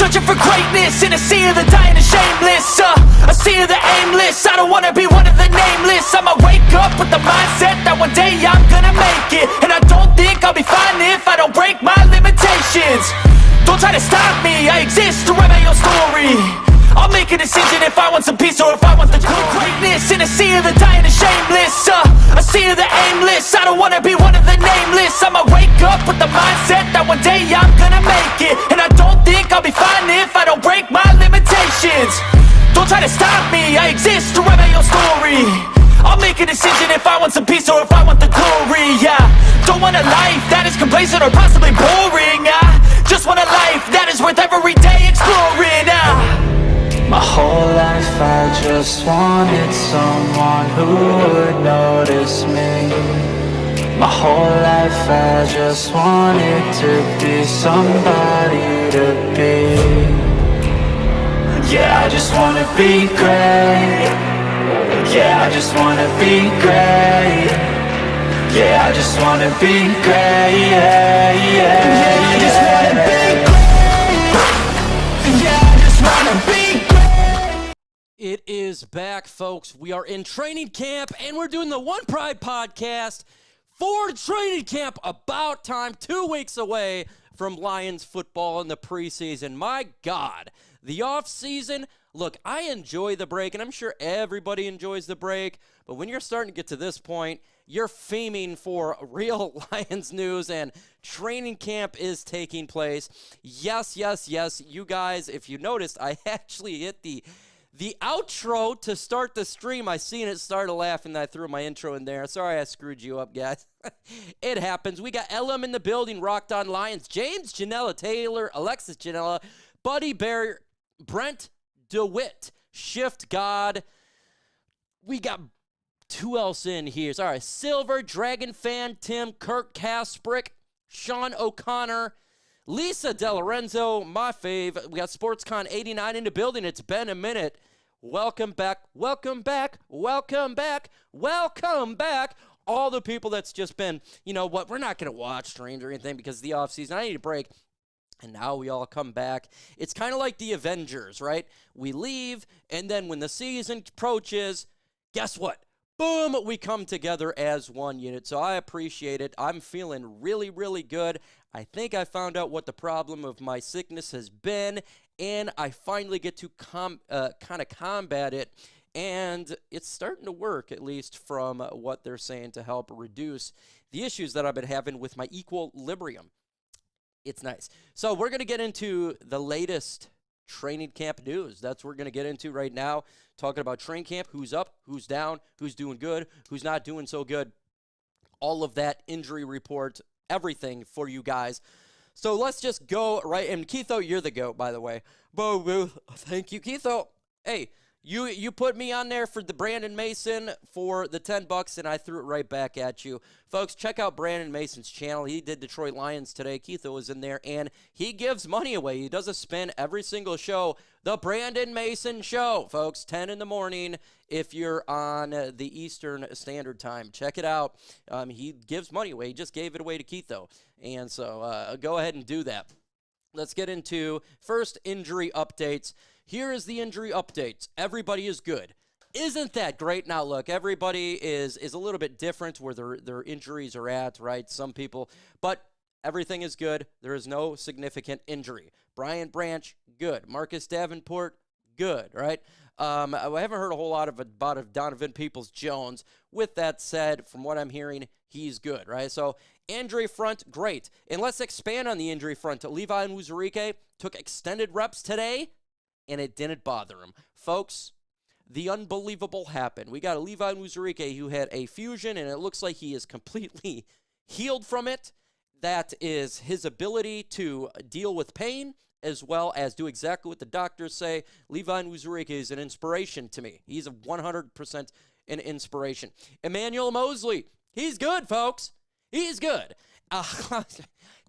Searching for greatness in a sea of the dying and shameless, a sea of the aimless. I don't wanna be one of the nameless. I'ma wake up with the mindset that one day I'm gonna make it. And I don't think I'll be fine if I don't break my limitations. Don't try to stop me, I exist to write my own story. I'll make a decision if I want some peace or if I want the glory. Greatness in a sea of the dying and shameless, a sea of the aimless. I don't wanna be one of the nameless. I'ma wake up with the mindset that one day I'm gonna make it. And I don't think I'll be fine if I don't break my limitations. Don't try to stop me, I exist to write my own story. I'll make a decision if I want some peace or if I want the glory. Yeah, don't want a life that is complacent or possibly boring. I just want a life that is worth every day exploring. My whole life I just wanted someone who would notice me. My whole life I just wanted to be somebody to be. Yeah, I just wanna be great. Yeah, I just wanna be great. Yeah, I just wanna be great. Yeah, I just wanna be great. Yeah, I just wanna be. It is back, folks. We are in training camp, and we're doing the One Pride podcast for training camp. About time, 2 weeks away from Lions football in the preseason. My God, the off season. Look, I enjoy the break, and I'm sure everybody enjoys the break, but when you're starting to get to this point, you're fiending for real Lions news, and training camp is taking place. Yes, you guys, if you noticed, I actually hit the outro to start the stream. I seen it, started laughing, I threw my intro in there. Sorry I screwed you up, guys. It happens. We got LM in the building, Rocked On Lions, James Janella Taylor, Alexis Janella, Buddy Bear, Brent DeWitt, Shift God. We got who else in here? Sorry, Silver, Dragon Fan, Tim, Kirk Kasprick, Sean O'Connor, Lisa DeLorenzo, my fave. We got SportsCon 89 in the building. It's been a minute. Welcome back. All the people that's just been, you know what, we're not going to watch streams or anything because of the offseason. I need a break. And now we all come back. It's kind of like the Avengers, right? We leave, and then when the season approaches, guess what? Boom, we come together as one unit. So I appreciate it. I'm feeling really, really good. I think I found out what the problem of my sickness has been, and I finally get to kind of combat it. And it's starting to work, at least from what they're saying, to help reduce the issues that I've been having with my equilibrium. It's nice. So we're going to get into the latest training camp news. That's what we're going to get into right now, talking about training camp, who's up, who's down, who's doing good, who's not doing so good. All of that, injury report, everything for you guys. So let's just go right. And Keitho, you're the GOAT, by the way. Boo. Thank you, Keitho. Hey, you put me on there for the Brandon Mason for the $10, and I threw it right back at you. Folks, check out Brandon Mason's channel. He did Detroit Lions today. Keitho was in there, and he gives money away. He does a spin every single show. The Brandon Mason Show, folks, 10 in the morning if you're on the Eastern Standard Time. Check it out. He gives money away. He just gave it away to Keitho. And so go ahead and do that. Let's get into first injury updates. Here is the injury updates. Everybody is good. Isn't that great? Now, look, everybody is a little bit different where their injuries are at, right? Some people, but everything is good. There is no significant injury. Brian Branch, good. Marcus Davenport, good, right? I haven't heard a whole lot about Donovan Peoples-Jones. With that said, from what I'm hearing, he's good, right? So, injury front, great. And let's expand on the injury front. Levi Onwuzurike took extended reps today, and it didn't bother him. Folks, the unbelievable happened. We got a Levi Onwuzurike who had a fusion, and it looks like he is completely healed from it. That is his ability to deal with pain as well as do exactly what the doctors say. Levi Onwuzurike is an inspiration to me. He's a 100% an inspiration. Emmanuel Mosley, he's good, folks. He's good.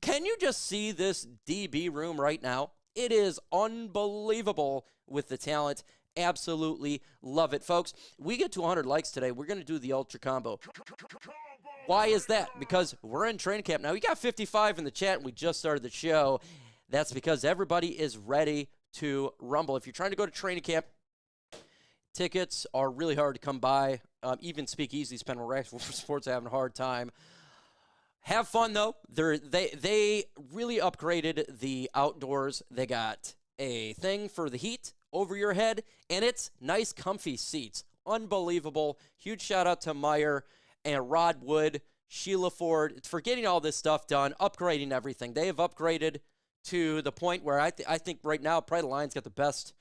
Can you just see this DB room right now? It is unbelievable with the talent. Absolutely love it, folks. We get to 100 likes today. We're going to do the Ultra Combo. Why is that? Because we're in training camp now. We got 55 in the chat, and we just started the show. That's because everybody is ready to rumble. If you're trying to go to training camp, tickets are really hard to come by. Even Speakeasy, Penn Racks Sports are having a hard time. Have fun, though. They really upgraded the outdoors. They got a thing for the heat over your head, and it's nice, comfy seats. Unbelievable. Huge shout-out to Meyer and Rod Wood, Sheila Ford, for getting all this stuff done, upgrading everything. They have upgraded to the point where I think right now probably the Lions got the best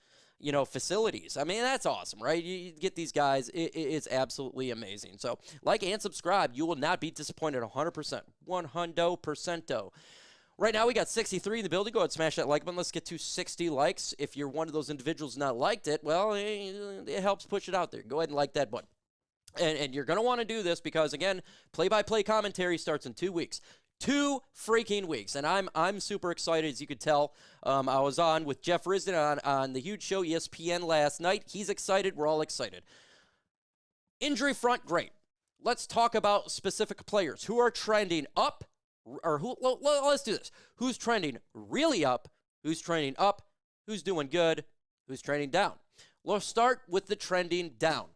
facilities. I mean, that's awesome, right? You get these guys. It's absolutely amazing. So, like and subscribe. You will not be disappointed 100%. 100%. Right now, we got 63 in the building. Go ahead and smash that like button. Let's get to 60 likes. If you're one of those individuals not liked it, well, it helps push it out there. Go ahead and like that button. And you're going to want to do this because, again, play-by-play commentary starts in 2 weeks. 2 freaking weeks, and I'm super excited. As you could tell, I was on with Jeff Risden on the huge show ESPN last night. He's excited. We're all excited. Injury front, great. Let's talk about specific players who are trending up, or let's do this. Who's trending really up? Who's trending up? Who's doing good? Who's trending down? Let's start with the trending down.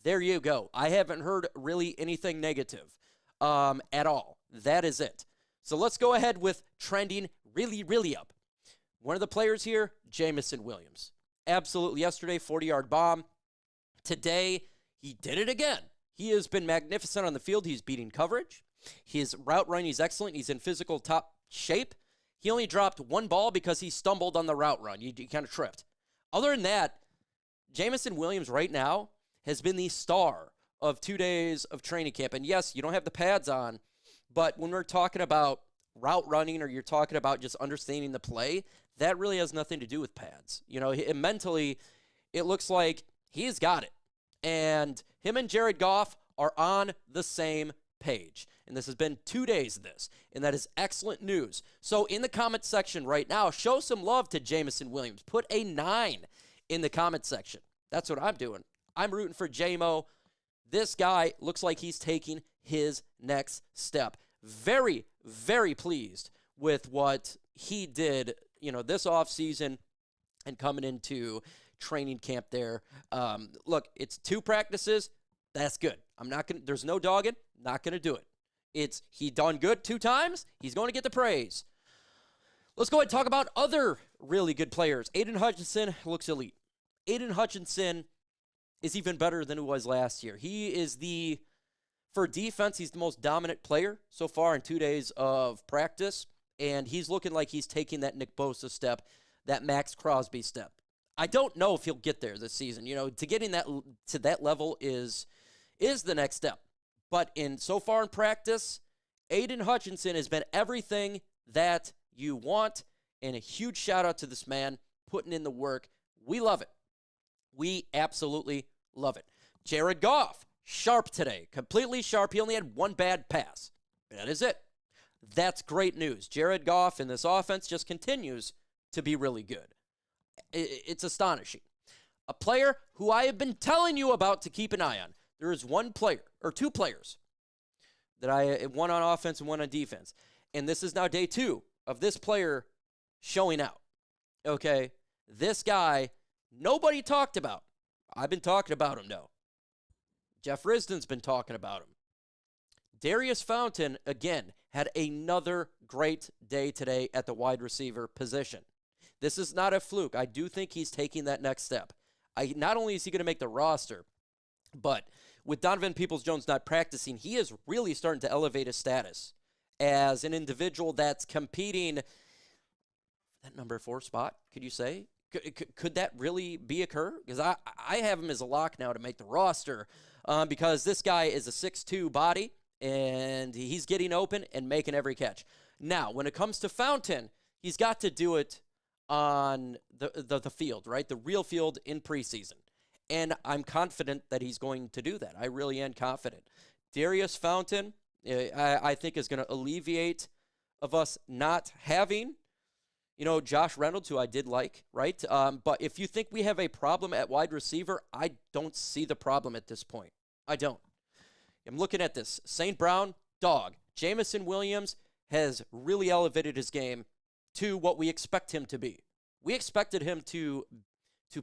There you go. I haven't heard really anything negative at all. That is it. So let's go ahead with trending really, really up. One of the players here, Jameson Williams. Absolutely. Yesterday, 40-yard bomb. Today, he did it again. He has been magnificent on the field. He's beating coverage. His route running is excellent. He's in physical top shape. He only dropped 1 ball because he stumbled on the route run. He kind of tripped. Other than that, Jameson Williams right now has been the star of 2 days of training camp. And yes, you don't have the pads on, but when we're talking about route running or you're talking about just understanding the play, that really has nothing to do with pads. Mentally, it looks like he's got it. And him and Jared Goff are on the same page. And this has been 2 days of this, and that is excellent news. So in the comment section right now, show some love to Jameson Williams. Put a 9 in the comment section. That's what I'm doing. I'm rooting for JMO. This guy looks like he's taking his next step. Very, very pleased with what he did, this offseason and coming into training camp there. Look, it's 2 practices. That's good. There's no dogging. Not going to do it. He done good 2 times. He's going to get the praise. Let's go ahead and talk about other really good players. Aiden Hutchinson looks elite. Aiden Hutchinson is even better than he was last year. He is for defense, he's the most dominant player so far in 2 days of practice, and he's looking like he's taking that Nick Bosa step, that Max Crosby step. I don't know if he'll get there this season. To getting to that level is the next step. But so far in practice, Aiden Hutchinson has been everything that you want, and a huge shout-out to this man putting in the work. We love it. We absolutely love it. Jared Goff, sharp today, completely sharp. He only had 1 bad pass. That is it. That's great news. Jared Goff in this offense just continues to be really good. It's astonishing. A player who I have been telling you about to keep an eye on. There is 1 player, or 2 players, one on offense and one on defense. And this is now day 2 of this player showing out. Okay? This guy, nobody talked about. I've been talking about him, though. Jeff Risden's been talking about him. Daurice Fountain, again, had another great day today at the wide receiver position. This is not a fluke. I do think he's taking that next step. Not only is he going to make the roster, but with Donovan Peoples-Jones not practicing, he is really starting to elevate his status as an individual that's competing that number 4 spot, could you say? Could that really be occur? Because I have him as a lock now to make the roster because this guy is a 6'2" body, and he's getting open and making every catch. Now, when it comes to Fountain, he's got to do it on the field, right? The real field in preseason. And I'm confident that he's going to do that. I really am confident. Daurice Fountain, I think, is going to alleviate of us not having, Josh Reynolds, who I did like, right? But if you think we have a problem at wide receiver, I don't see the problem at this point. I don't. I'm looking at this. St. Brown, dog. Jameson Williams has really elevated his game. to what we expect him to be. We expected him to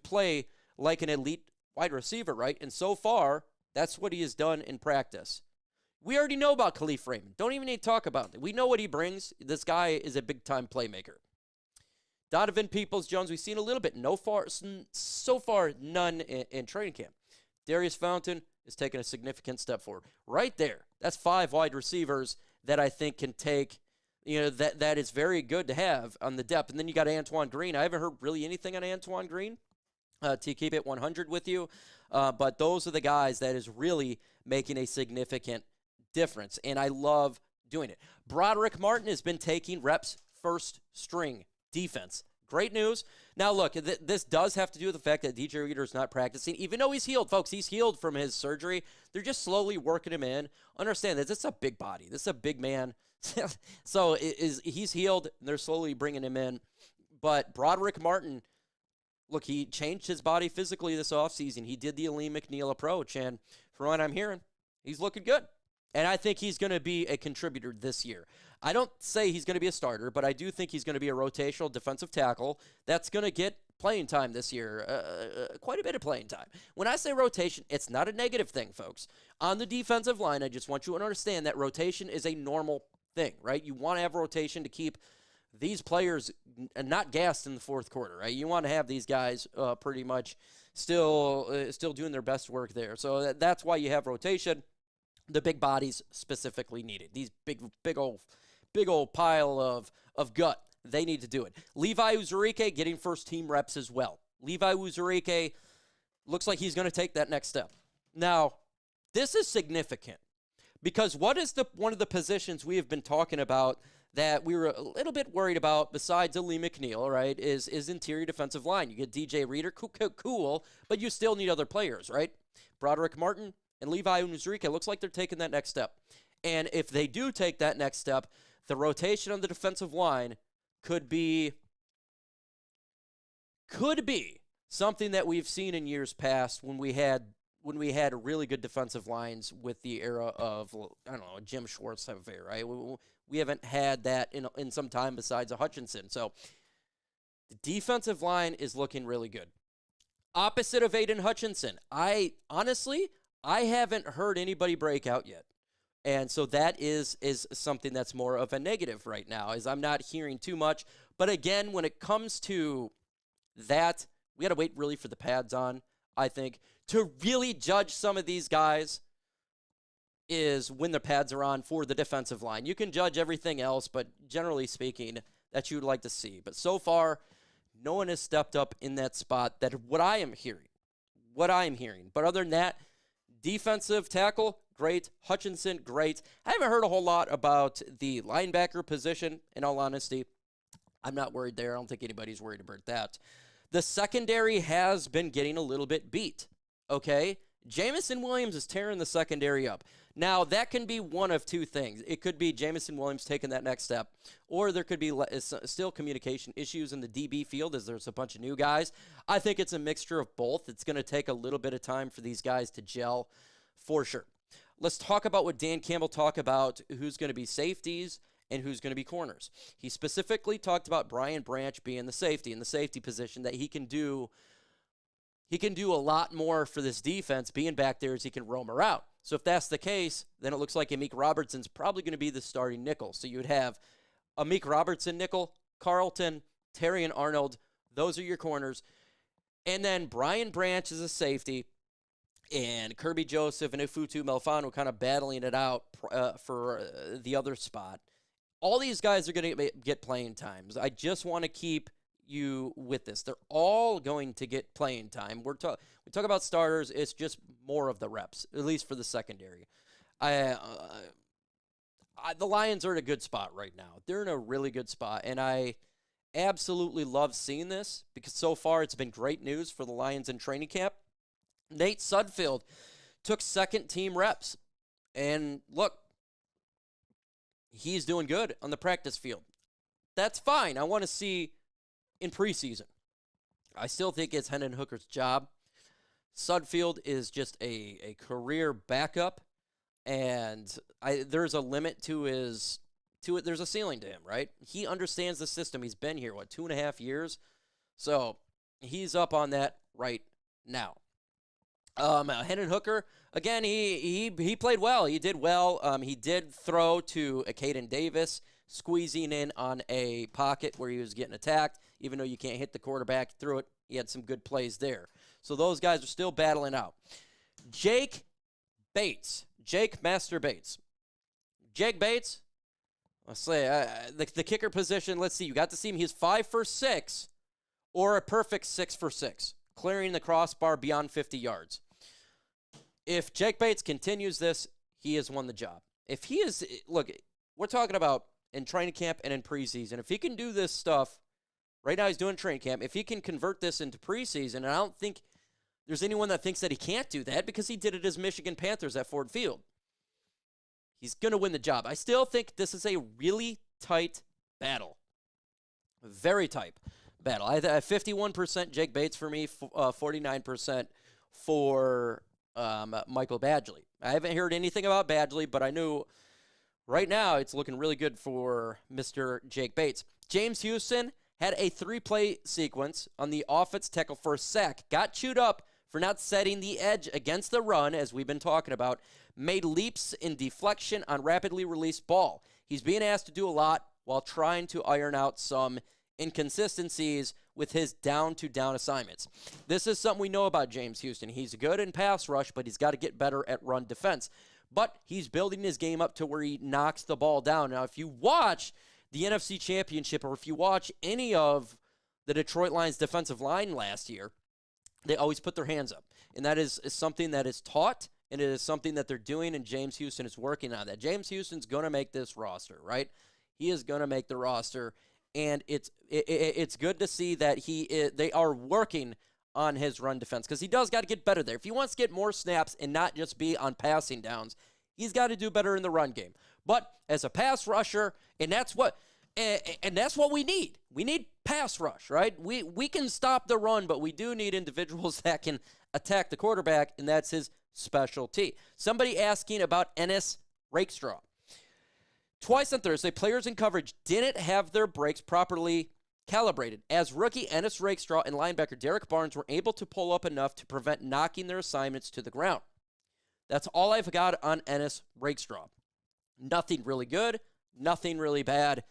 play like an elite wide receiver, right? And so far, that's what he has done in practice. We already know about Kalif Raymond. Don't even need to talk about it. We know what he brings. This guy is a big-time playmaker. Donovan Peoples-Jones, we've seen a little bit. So far, none in training camp. Daurice Fountain is taking a significant step forward. Right there, that's 5 wide receivers that I think can take, that is very good to have on the depth. And then you got Antoine Green. I haven't heard really anything on Antoine Green to keep it 100 with you. But those are the guys that is really making a significant difference. And I love doing it. Broderick Martin has been taking reps first string defense. Great news. Now, look, this does have to do with the fact that DJ Reader is not practicing. Even though he's healed, folks, he's healed from his surgery. They're just slowly working him in. Understand that this is a big body. This is a big man. So he's healed, and they're slowly bringing him in. But Broderick Martin, look, he changed his body physically this offseason. He did the Aleem McNeil approach, and from what I'm hearing, he's looking good. And I think he's going to be a contributor this year. I don't say he's going to be a starter, but I do think he's going to be a rotational defensive tackle that's going to get playing time this year, quite a bit of playing time. When I say rotation, it's not a negative thing, folks. On the defensive line, I just want you to understand that rotation is a normal thing, right? You want to have rotation to keep these players not gassed in the fourth quarter, right? You want to have these guys pretty much still doing their best work there. So that's why you have rotation. The big bodies specifically needed. These big old pile of gut, they need to do it. Levi Uzurike getting first team reps as well. Levi Uzurike looks like he's going to take that next step. Now, this is significant because what is one of the positions we have been talking about that we were a little bit worried about besides Aleem McNeil, right, is interior defensive line. You get DJ Reader, cool, but you still need other players, right? Broderick Martin and Levi Uzurike, looks like they're taking that next step. And if they do take that next step, the rotation on the defensive line could be something that we've seen in years past when we had really good defensive lines with the era of, I don't know, Jim Schwartz type of era, right? We haven't had that in some time besides a Hutchinson. So the defensive line is looking really good. Opposite of Aiden Hutchinson, I haven't heard anybody break out yet. And so that is something that's more of a negative right now, is I'm not hearing too much. But again, when it comes to that, we got to wait really for the pads on, I think. To really judge some of these guys is when the pads are on for the defensive line. You can judge everything else, but generally speaking, that you would like to see. But so far, no one has stepped up in that spot. That what I am hearing. But other than that, defensive tackle, great. Hutchinson, great. I haven't heard a whole lot about the linebacker position, in all honesty. I'm not worried there. I don't think anybody's worried about that. The secondary has been getting a little bit beat, okay? Jameson Williams is tearing the secondary up. Now, that can be one of two things. It could be Jameson Williams taking that next step, or there could be still communication issues in the DB field as there's a bunch of new guys. I think it's a mixture of both. It's going to take a little bit of time for these guys to gel, for sure. Let's talk about what Dan Campbell talked about, who's going to be safeties and who's going to be corners. He specifically talked about Brian Branch being the safety in the safety position, that he can do a lot more for this defense being back there as he can roam around. So if that's the case, then it looks like Amik Robertson's probably going to be the starting nickel. So you would have Amik Robertson nickel, Carlton, Terry and Arnold. Those are your corners. And then Brian Branch is a safety, and Kirby Joseph and Ifutu Melfano kind of battling it out for the other spot. All these guys are going to get playing times. I just want to keep you with this. They're all going to get playing time. We talk about starters. It's just more of the reps, at least for the secondary. The Lions are in a good spot right now. They're in a really good spot, and I absolutely love seeing this because so far it's been great news for the Lions in training camp. Nate Sudfeld took second team reps, and look, he's doing good on the practice field. That's fine. I want to see in preseason. I still think it's Hendon Hooker's job. Sudfeld is just a career backup, and there's a limit to his to it. There's a ceiling to him, right? He understands the system. He's been here, 2.5 years? So he's up on that right now. Hendon Hooker, again, he played well. He did well. He did throw to a Kaden Davis, squeezing in on a pocket where he was getting attacked. Even though you can't hit the quarterback through it, he had some good plays there. So those guys are still battling out. Jake Master Bates. Jake Bates, let's say the kicker position, let's see. You got to see him. He's 5 for 6 or a perfect 6 for 6, clearing the crossbar beyond 50 yards. If Jake Bates continues this, he has won the job. If he is, look, we're talking about in training camp and in preseason. If he can do this stuff, right now he's doing training camp. If he can convert this into preseason, and I don't think there's anyone that thinks that he can't do that because he did it as Michigan Panthers at Ford Field. He's going to win the job. I still think this is a really tight battle. Very tight battle. I have 51% Jake Bates for me, 49% for Michael Badgley. I haven't heard anything about Badgley, but I knew right now it's looking really good for Mr. Jake Bates. James Houston had a 3-play sequence on the offense tackle for a sack. Got chewed up for not setting the edge against the run, as we've been talking about. Made leaps in deflection on rapidly released ball. He's being asked to do a lot while trying to iron out some inconsistencies with his down-to-down assignments. This is something we know about James Houston. He's good in pass rush, but he's got to get better at run defense. But he's building his game up to where he knocks the ball down. Now, if you watch the NFC Championship or if you watch any of the Detroit Lions defensive line last year, they always put their hands up. And that is something that is taught, and it is something that they're doing, and James Houston is working on that. James Houston's going to make this roster, right? He is going to make the roster, and it's good to see that they are working on his run defense because he does got to get better there. If he wants to get more snaps and not just be on passing downs, he's got to do better in the run game. But as a pass rusher, and that's what we need. We need pass rush, right? We can stop the run, but we do need individuals that can attack the quarterback, and that's his specialty. Somebody asking about Ennis Rakestraw. Twice on Thursday, players in coverage didn't have their breaks properly calibrated, as rookie Ennis Rakestraw and linebacker Derek Barnes were able to pull up enough to prevent knocking their assignments to the ground. That's all I've got on Ennis Rakestraw. Nothing really good, nothing really bad.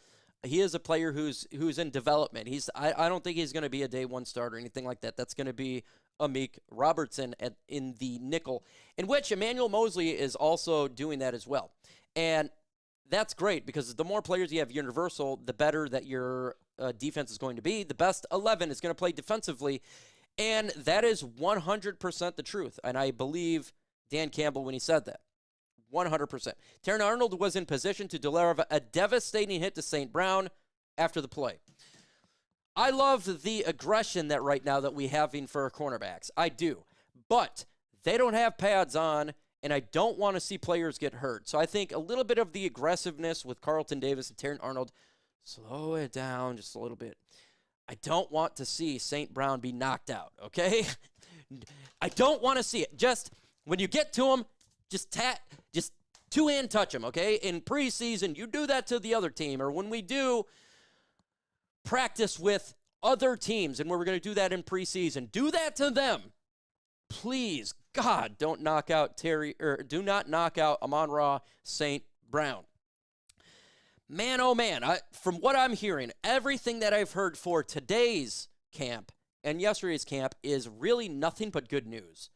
He is a player who's in development. I don't think he's going to be a day one starter or anything like that. That's going to be Amik Robertson in the nickel, in which Emmanuel Mosley is also doing that as well. And that's great because the more players you have universal, the better that your defense is going to be. The best 11 is going to play defensively, and that is 100% the truth. And I believe Dan Campbell when he said that. 100%. Terran Arnold was in position to deliver a devastating hit to St. Brown after the play. I love the aggression that right now that we having for our cornerbacks. I do. But they don't have pads on, and I don't want to see players get hurt. So I think a little bit of the aggressiveness with Carlton Davis and Terran Arnold, slow it down just a little bit. I don't want to see St. Brown be knocked out, okay? I don't want to see it. Just when you get to him, just two-hand touch him, okay? In preseason, you do that to the other team. Or when we do practice with other teams, and we're going to do that in preseason, do that to them. Please, God, do not knock out Amon-Ra St. Brown. Man, oh man, from what I'm hearing, everything that I've heard for today's camp and yesterday's camp is really nothing but good news.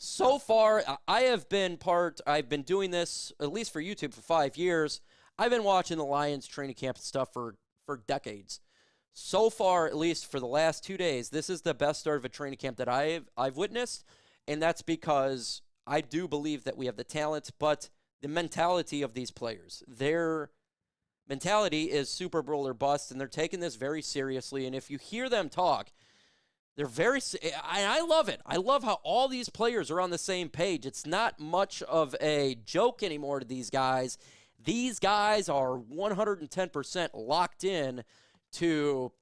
So far, I've been doing this, at least for YouTube, for 5 years. I've been watching the Lions training camp stuff for decades. So far, at least for the last 2 days, this is the best start of a training camp that I've witnessed, and that's because I do believe that we have the talent, but the mentality of these players. Their mentality is Super Bowl or bust, and they're taking this very seriously, and if you hear them talk, they're I love it. I love how all these players are on the same page. It's not much of a joke anymore to these guys. These guys are 110% locked in to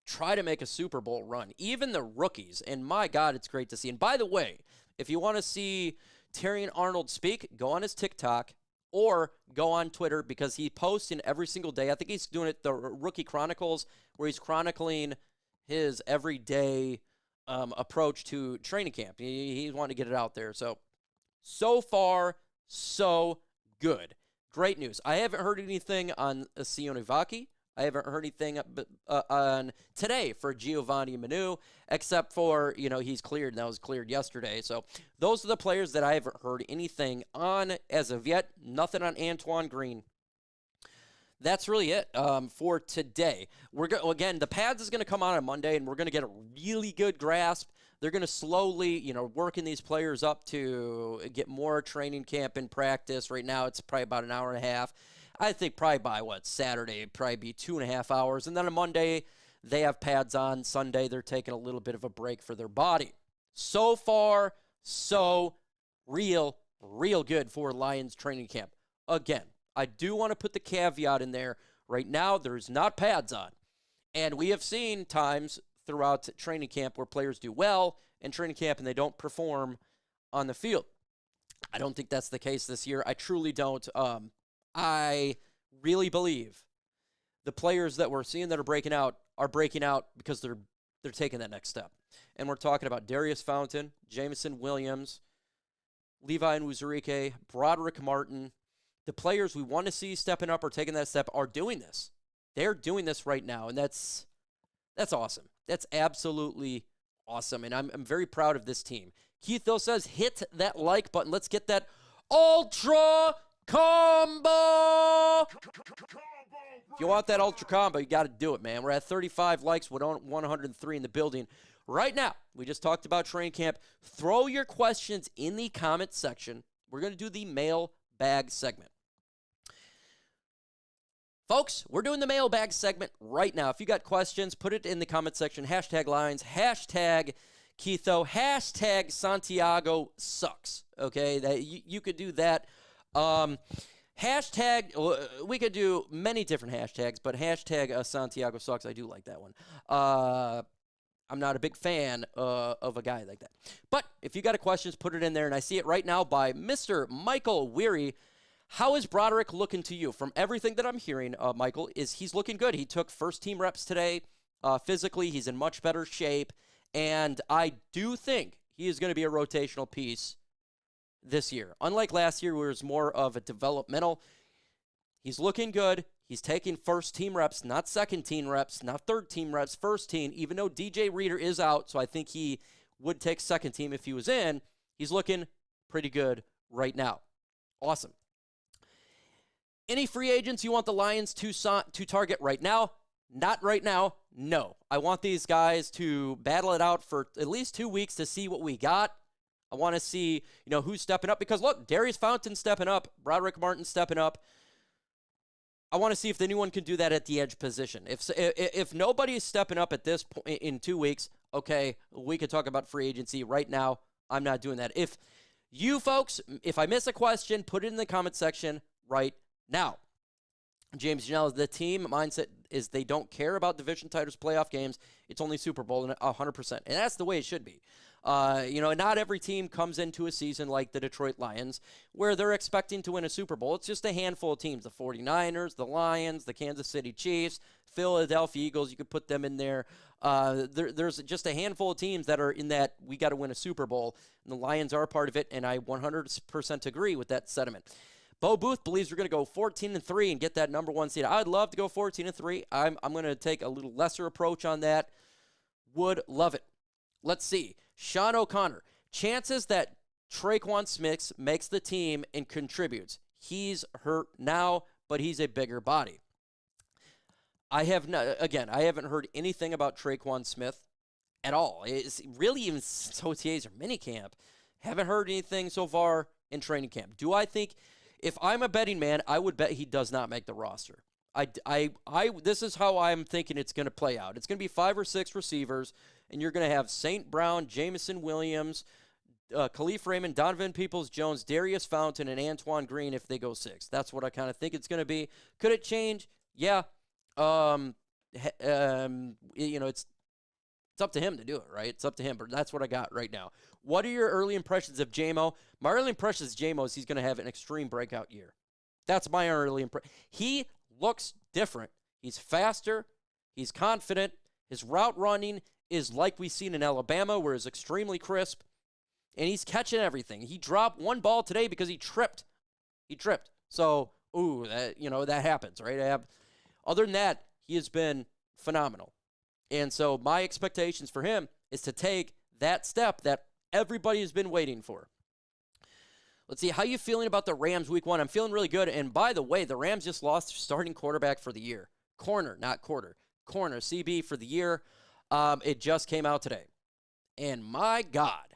try to make a Super Bowl run. Even the rookies. And my God, it's great to see. And by the way, if you want to see Terrian Arnold speak, go on his TikTok or go on Twitter because he posts in every single day. I think he's doing it the Rookie Chronicles, where he's chronicling his everyday approach to training camp. He's wanting to get it out there. So far, so good. Great news. I haven't heard anything on Sione Vaki. I haven't heard anything on today for Giovanni Manu, except for, he's cleared, and that was cleared yesterday. So those are the players that I haven't heard anything on as of yet. Nothing on Antoine Green. That's really it for today. Again, the pads is going to come out on Monday, and we're going to get a really good grasp. They're going to slowly, working these players up to get more training camp and practice. Right now, it's probably about an hour and a half. I think probably by, Saturday, it'd probably be 2.5 hours. And then on Monday, they have pads on. Sunday, they're taking a little bit of a break for their body. So far, so real good for Lions training camp. Again, I do want to put the caveat in there. Right now, there's not pads on. And we have seen times throughout training camp where players do well in training camp and they don't perform on the field. I don't think that's the case this year. I truly don't. I really believe the players that we're seeing that are breaking out because they're taking that next step. And we're talking about Daurice Fountain, Jameson Williams, Levi Nwuzurike, Broderick Martin. The players we want to see stepping up or taking that step are doing this. They're doing this right now, and that's awesome. That's absolutely awesome, and I'm very proud of this team. Keith, though, says hit that like button. Let's get that Ultra Combo! If you want that Ultra Combo, you got to do it, man. We're at 35 likes with 103 in the building. Right now, we just talked about training camp. Throw your questions in the comment section. We're going to do the mailbag segment. Folks, we're doing the mailbag segment right now. If you got questions, put it in the comment section. Hashtag Lions, hashtag Keitho, hashtag Santiago sucks. Okay, you could do that. Hashtag, we could do many different hashtags, but hashtag Santiago sucks. I do like that one. I'm not a big fan of a guy like that. But if you got a questions, put it in there. And I see it right now by Mr. Michael Weary. How is Broderick looking to you? From everything that I'm hearing, Michael, is he's looking good. He took first-team reps today. Physically, he's in much better shape. And I do think he is going to be a rotational piece this year. Unlike last year, where it was more of a developmental, he's looking good. He's taking first-team reps, not second-team reps, not third-team reps, first-team, even though DJ Reader is out, so I think he would take second-team if he was in. He's looking pretty good right now. Awesome. Any free agents you want the Lions to target right now? Not right now, no. I want these guys to battle it out for at least 2 weeks to see what we got. I want to see, who's stepping up. Because, look, Daurice Fountain stepping up. Broderick Martin stepping up. I want to see if anyone can do that at the edge position. If nobody is stepping up at this point in 2 weeks, okay, we could talk about free agency. Right now, I'm not doing that. If you folks, if I miss a question, put it in the comment section right now. James Janelle, the team mindset is they don't care about division titles, playoff games. It's only Super Bowl, and 100%. And that's the way it should be. Not every team comes into a season like the Detroit Lions where they're expecting to win a Super Bowl. It's just a handful of teams, the 49ers, the Lions, the Kansas City Chiefs, Philadelphia Eagles. You could put them in there. There's just a handful of teams that are in that we got to win a Super Bowl, and the Lions are a part of it, and I 100% agree with that sentiment. Bo Booth believes we're going to go 14-3 and get that number one seed. I'd love to go 14-3. I'm going to take a little lesser approach on that. Would love it. Let's see. Sean O'Connor. Chances that Tre'Quan Smith makes the team and contributes. He's hurt now, but he's a bigger body. I haven't heard anything about Tre'Quan Smith at all. It's really even OTAs or minicamp. Haven't heard anything so far in training camp. Do I think... If I'm a betting man, I would bet he does not make the roster. This is how I'm thinking it's going to play out. It's going to be 5 or 6 receivers, and you're going to have St. Brown, Jameson Williams, Kalif Raymond, Donovan Peoples-Jones, Daurice Fountain, and Antoine Green if they go 6. That's what I kind of think it's going to be. Could it change? Yeah. It's up to him to do it, right? It's up to him, but that's what I got right now. What are your early impressions of Jamo? My early impressions of Jamo is he's going to have an extreme breakout year. That's my early impression. He looks different. He's faster. He's confident. His route running is like we've seen in Alabama, where it's extremely crisp. And he's catching everything. He dropped one ball today because he tripped. So, that happens, right? Other than that, he has been phenomenal. And so my expectations for him is to take that step that everybody has been waiting for. Let's see, how you feeling about the Rams week 1? I'm feeling really good. And by the way, the Rams just lost their starting quarterback for the year. Corner, not quarter. Corner, CB for the year. It just came out today. And my God,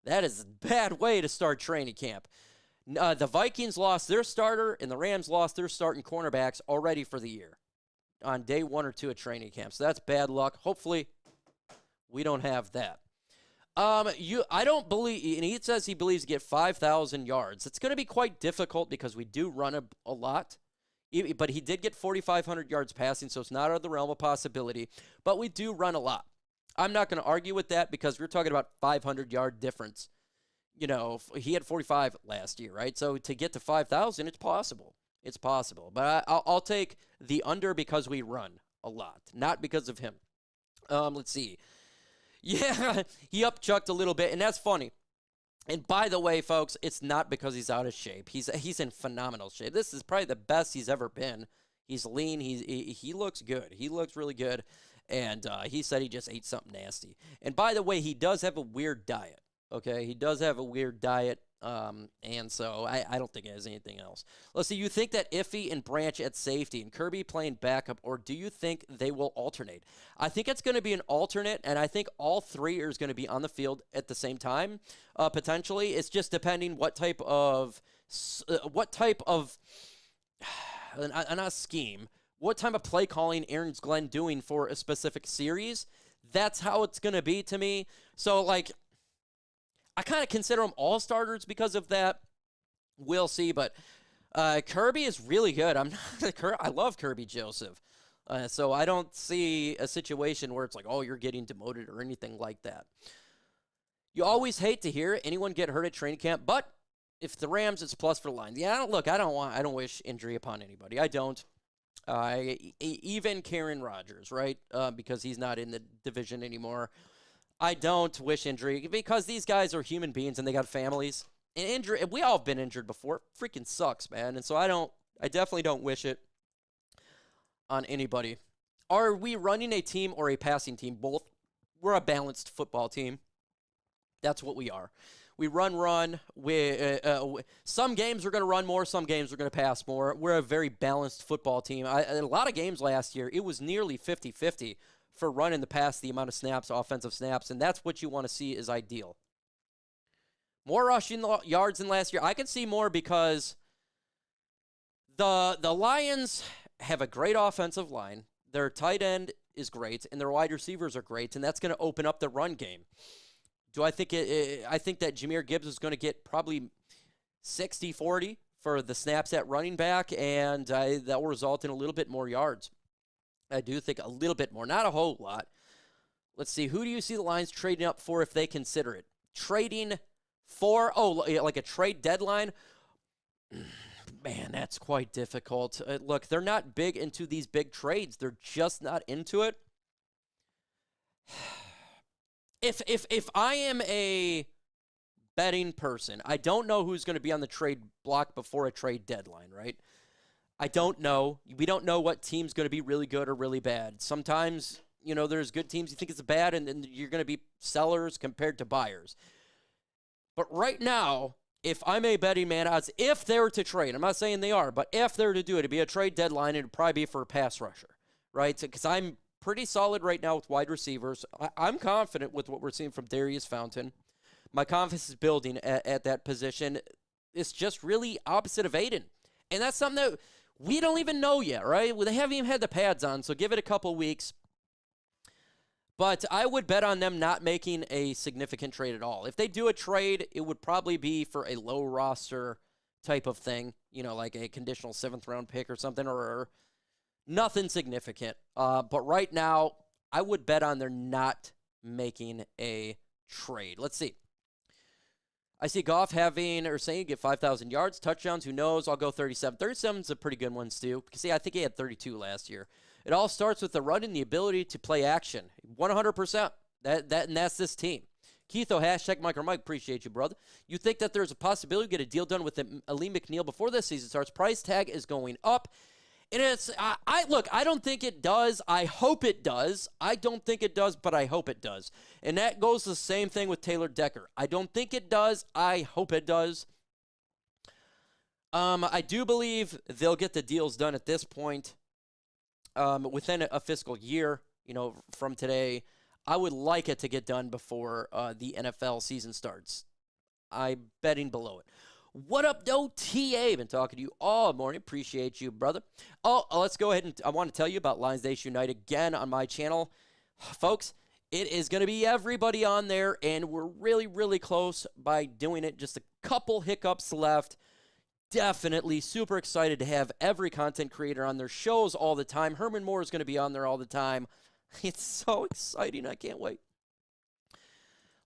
that is a bad way to start training camp. The Vikings lost their starter, and the Rams lost their starting cornerbacks already for the year on day 1 or 2 of training camp. So that's bad luck. Hopefully, we don't have that. I don't believe, and he says he believes to get 5,000 yards. It's going to be quite difficult because we do run a lot. But he did get 4,500 yards passing, so it's not out of the realm of possibility. But we do run a lot. I'm not going to argue with that because we're talking about 500-yard difference. He had 45 last year, right? So to get to 5,000, it's possible. It's possible. But I'll take the under because we run a lot, not because of him. Let's see. Yeah, he upchucked a little bit, and that's funny. And by the way, folks, it's not because he's out of shape. He's in phenomenal shape. This is probably the best he's ever been. He's lean. He looks good. He looks really good. And he said he just ate something nasty. And by the way, he does have a weird diet. Okay, he does have a weird diet. And so I don't think it has anything else. Let's see, you think that Iffy and Branch at safety and Kirby playing backup, or do you think they will alternate? I think it's going to be an alternate, and I think all three are going to be on the field at the same time, potentially. It's just depending what type of not scheme, what type of play calling Aaron's Glenn doing for a specific series. That's how it's going to be to me. So, I kind of consider them all starters because of that. We'll see, but Kirby is really good. I love Kirby Joseph. So I don't see a situation where it's like, oh, you're getting demoted or anything like that. You always hate to hear anyone get hurt at training camp, but if the Rams, it's a plus for the line. Yeah, I don't wish injury upon anybody. I don't. Even Karen Rodgers, right? Because he's not in the division anymore. I don't wish injury because these guys are human beings and they got families. And injury, we all have been injured before. It freaking sucks, man. And so I definitely don't wish it on anybody. Are we running a team or a passing team? Both. We're a balanced football team. That's what we are. We run. Some games we're going to run more. Some games we're going to pass more. We're a very balanced football team. A lot of games last year, it was nearly 50-50. For running the pass, the amount of snaps, offensive snaps, and that's what you want to see is ideal. More rushing yards than last year. I can see more because the Lions have a great offensive line. Their tight end is great, and their wide receivers are great, and that's going to open up the run game. Do I think I think that Jahmyr Gibbs is going to get probably 60-40 for the snaps at running back, and that will result in a little bit more yards. I do think a little bit more, not a whole lot. Let's see, who do you see the Lions trading up for if they consider it? Trading for, like a trade deadline? Man, that's quite difficult. Look, they're not big into these big trades. They're just not into it. If I am a betting person, I don't know who's going to be on the trade block before a trade deadline, right? I don't know. We don't know what team's going to be really good or really bad. Sometimes, there's good teams you think it's bad, and then you're going to be sellers compared to buyers. But right now, if I'm a betting man, odds, if they were to trade, I'm not saying they are, but if they were to do it, it'd be a trade deadline, it'd probably be for a pass rusher, right? Because I'm pretty solid right now with wide receivers. I'm confident with what we're seeing from Daurice Fountain. My confidence is building at that position. It's just really opposite of Aiden. And that's something that we don't even know yet, right? They haven't even had the pads on, so give it a couple weeks. But I would bet on them not making a significant trade at all. If they do a trade, it would probably be for a low roster type of thing, like a conditional 7th-round pick or something, or nothing significant. But right now, I would bet on they're not making a trade. Let's see. I see Goff having or saying get 5,000 yards, touchdowns. Who knows? I'll go 37. 37 is a pretty good one, Stu. Because, see, I think he had 32 last year. It all starts with the run and the ability to play action. 100%. And that's this team. Keitho, hashtag Mike or Mike, appreciate you, brother. You think that there's a possibility to get a deal done with Ali McNeil before this season starts? Price tag is going up. And look, I don't think it does. I hope it does. I don't think it does, but I hope it does. And that goes the same thing with Taylor Decker. I don't think it does. I hope it does. I do believe they'll get the deals done at this point within a fiscal year, from today. I would like it to get done before the NFL season starts. I'm betting below it. What up, though, TA? Been talking to you all morning. Appreciate you, brother. Oh, let's go ahead and I want to tell you about Lions Nation Unite again on my channel. Folks, it is going to be everybody on there, and we're really, really close by doing it. Just a couple hiccups left. Definitely super excited to have every content creator on their shows all the time. Herman Moore is going to be on there all the time. It's so exciting. I can't wait.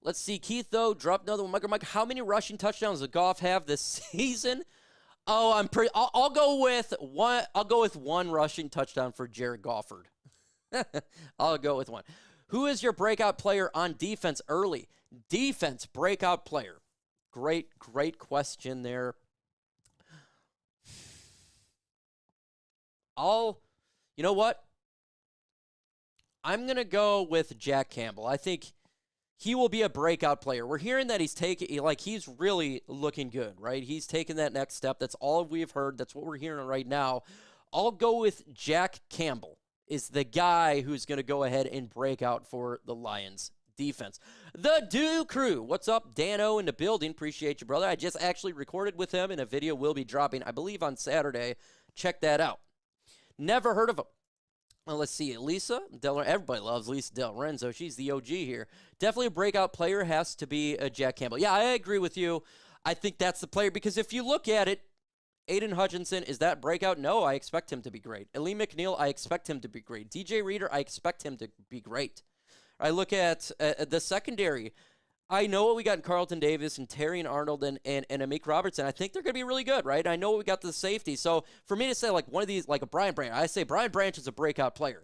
Let's see. Keith, though, drop another one. Mike, how many rushing touchdowns does Goff have this season? Oh, I'll go with one. I'll go with one rushing touchdown for Jared Gofford. I'll go with one. Who is your breakout player on defense early? Defense breakout player. Great question there. You know what? I'm going to go with Jack Campbell. I think he will be a breakout player. We're hearing that he's really looking good, right? He's taking that next step. That's all we've heard. That's what we're hearing right now. I'll go with Jack Campbell is the guy who's going to go ahead and break out for the Lions defense. The Do Crew. What's up? Dano in the building. Appreciate you, brother. I just actually recorded with him, and a video will be dropping, I believe, on Saturday. Check that out. Never heard of him. Well, let's see. Lisa everybody loves Lisa Del Renzo. She's the OG here. Definitely a breakout player has to be Jack Campbell. Yeah, I agree with you. I think that's the player because if you look at it, Aiden Hutchinson, is that breakout? No, I expect him to be great. Ali McNeil, I expect him to be great. DJ Reader, I expect him to be great. I look at the secondary. I know what we got in Carlton Davis and Terry and Arnold and Amik Robertson. I think they're going to be really good, right? I know we got the safety. So for me to say like one of these, like a Brian Branch, I say Brian Branch is a breakout player.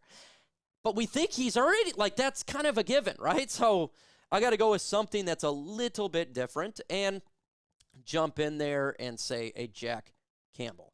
But we think he's already, that's kind of a given, right? So I got to go with something that's a little bit different and jump in there and say a Jack Campbell.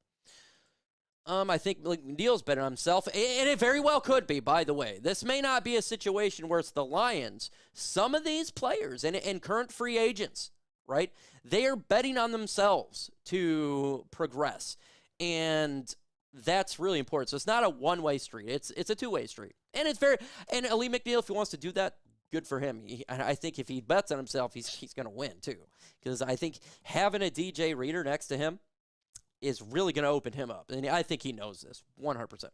I think Neal's better on himself, and it very well could be, by the way. This may not be a situation where it's the Lions. Some of these players and current free agents, right, they are betting on themselves to progress, and that's really important. So it's not a one-way street. It's a two-way street, and and Ali McNeil, if he wants to do that, good for him. I think if he bets on himself, he's going to win, too, because I think having a DJ Reader next to him is really going to open him up. And I think he knows this, 100%.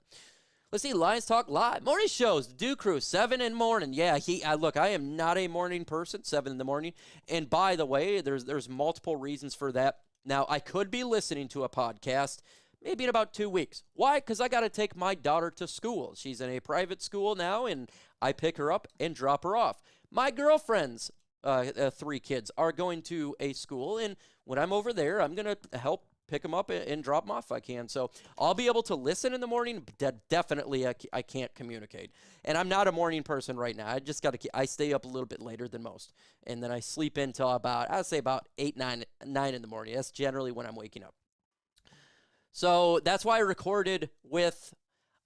Let's see, Lions Talk Live. Morning shows, the Dew Crew, 7 in the morning. Yeah, look, I am not a morning person, 7 in the morning. And by the way, there's multiple reasons for that. Now, I could be listening to a podcast maybe in about 2 weeks. Why? Because I got to take my daughter to school. She's in a private school now, and I pick her up and drop her off. My girlfriend's 3 kids are going to a school, and when I'm over there, I'm going to help pick them up and drop them off if I can. So I'll be able to listen in the morning, but definitely I can't communicate. And I'm not a morning person right now. I just got to I stay up a little bit later than most. And then I sleep until I'd say about 8, 9 in the morning. That's generally when I'm waking up. So that's why I recorded with,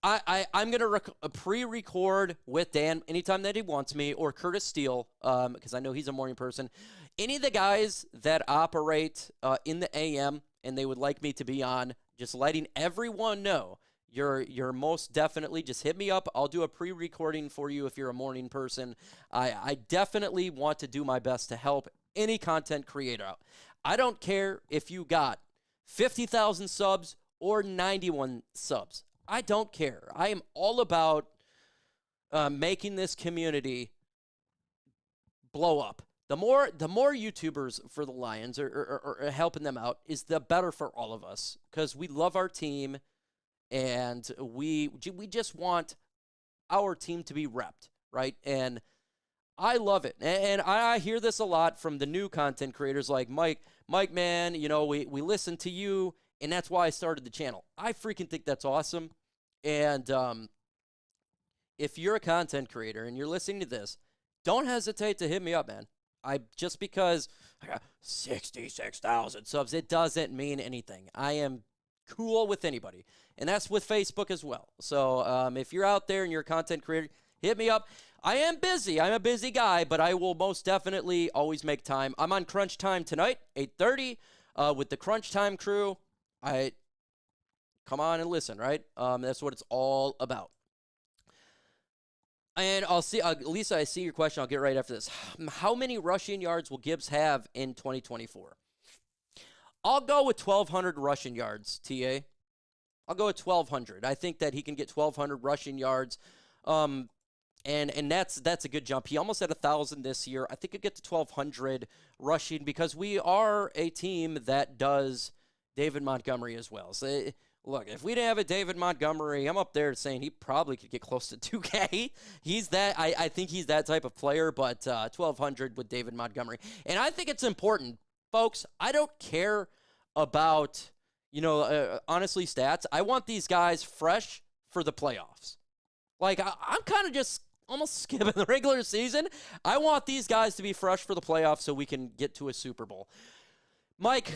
I'm going to pre-record with Dan anytime that he wants me, or Curtis Steele, because I know he's a morning person. Any of the guys that operate in the AM and they would like me to be on, just letting everyone know, you're most definitely, just hit me up. I'll do a pre-recording for you if you're a morning person. I definitely want to do my best to help any content creator out. I don't care if you got 50,000 subs or 91 subs. I don't care. I am all about making this community blow up. The more YouTubers for the Lions are helping them out is the better for all of us, because we love our team and we just want our team to be repped, right? And I love it. And I hear this a lot from the new content creators like Mike, man, you know, we listen to you, and that's why I started the channel. I freaking think that's awesome. And if you're a content creator and you're listening to this, don't hesitate to hit me up, man. Just because I got 66,000 subs, it doesn't mean anything. I am cool with anybody, and that's with Facebook as well. So if you're out there and you're a content creator, hit me up. I am busy. I'm a busy guy, but I will most definitely always make time. I'm on Crunch Time tonight, 8:30, with the Crunch Time crew. Come on and listen, right? That's what it's all about. And I'll see, Lisa, I see your question. I'll get right after this. How many rushing yards will Gibbs have in 2024? I'll go with 1,200 rushing yards, TA. I'll go with 1,200. I think that he can get 1,200 rushing yards. And that's a good jump. He almost had 1,000 this year. I think he'll get to 1,200 rushing because we are a team that does David Montgomery as well. So, look, if we didn't have a David Montgomery, I'm up there saying he probably could get close to 2K. He's that. I think he's that type of player, but 1,200 with David Montgomery. And I think it's important, folks. I don't care about, honestly, stats. I want these guys fresh for the playoffs. Like, I'm kind of just almost skipping the regular season. I want these guys to be fresh for the playoffs so we can get to a Super Bowl. Mike,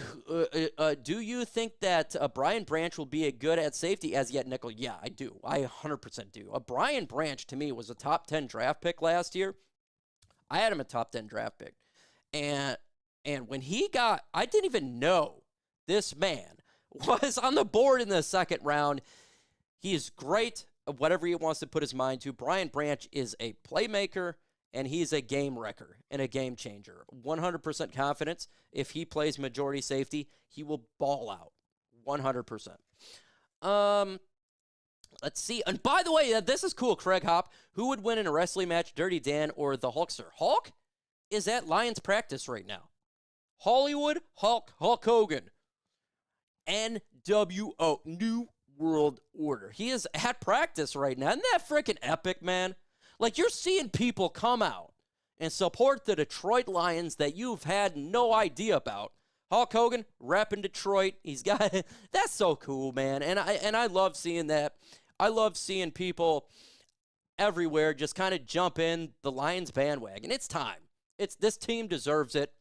do you think that Brian Branch will be a good at safety as yet nickel? Yeah, I do. I 100% do. Brian Branch, to me, was a top 10 draft pick last year. I had him a top 10 draft pick. And when he got, I didn't even know this man was on the board in the second round. He is great at whatever he wants to put his mind to. Brian Branch is a playmaker, and he's a game wrecker and a game changer. 100% confidence. If he plays majority safety, he will ball out. 100%. Let's see. And by the way, this is cool, Craig Hop. Who would win in a wrestling match, Dirty Dan or the Hulkster? Hulk is at Lions practice right now. Hollywood Hulk Hogan. NWO, New World Order. He is at practice right now. Isn't that freaking epic, man? Like, you're seeing people come out and support the Detroit Lions that you've had no idea about. Hulk Hogan, repping Detroit. He's got that's so cool, man. And I love seeing that. I love seeing people everywhere just kind of jump in the Lions bandwagon. It's time. This team deserves it.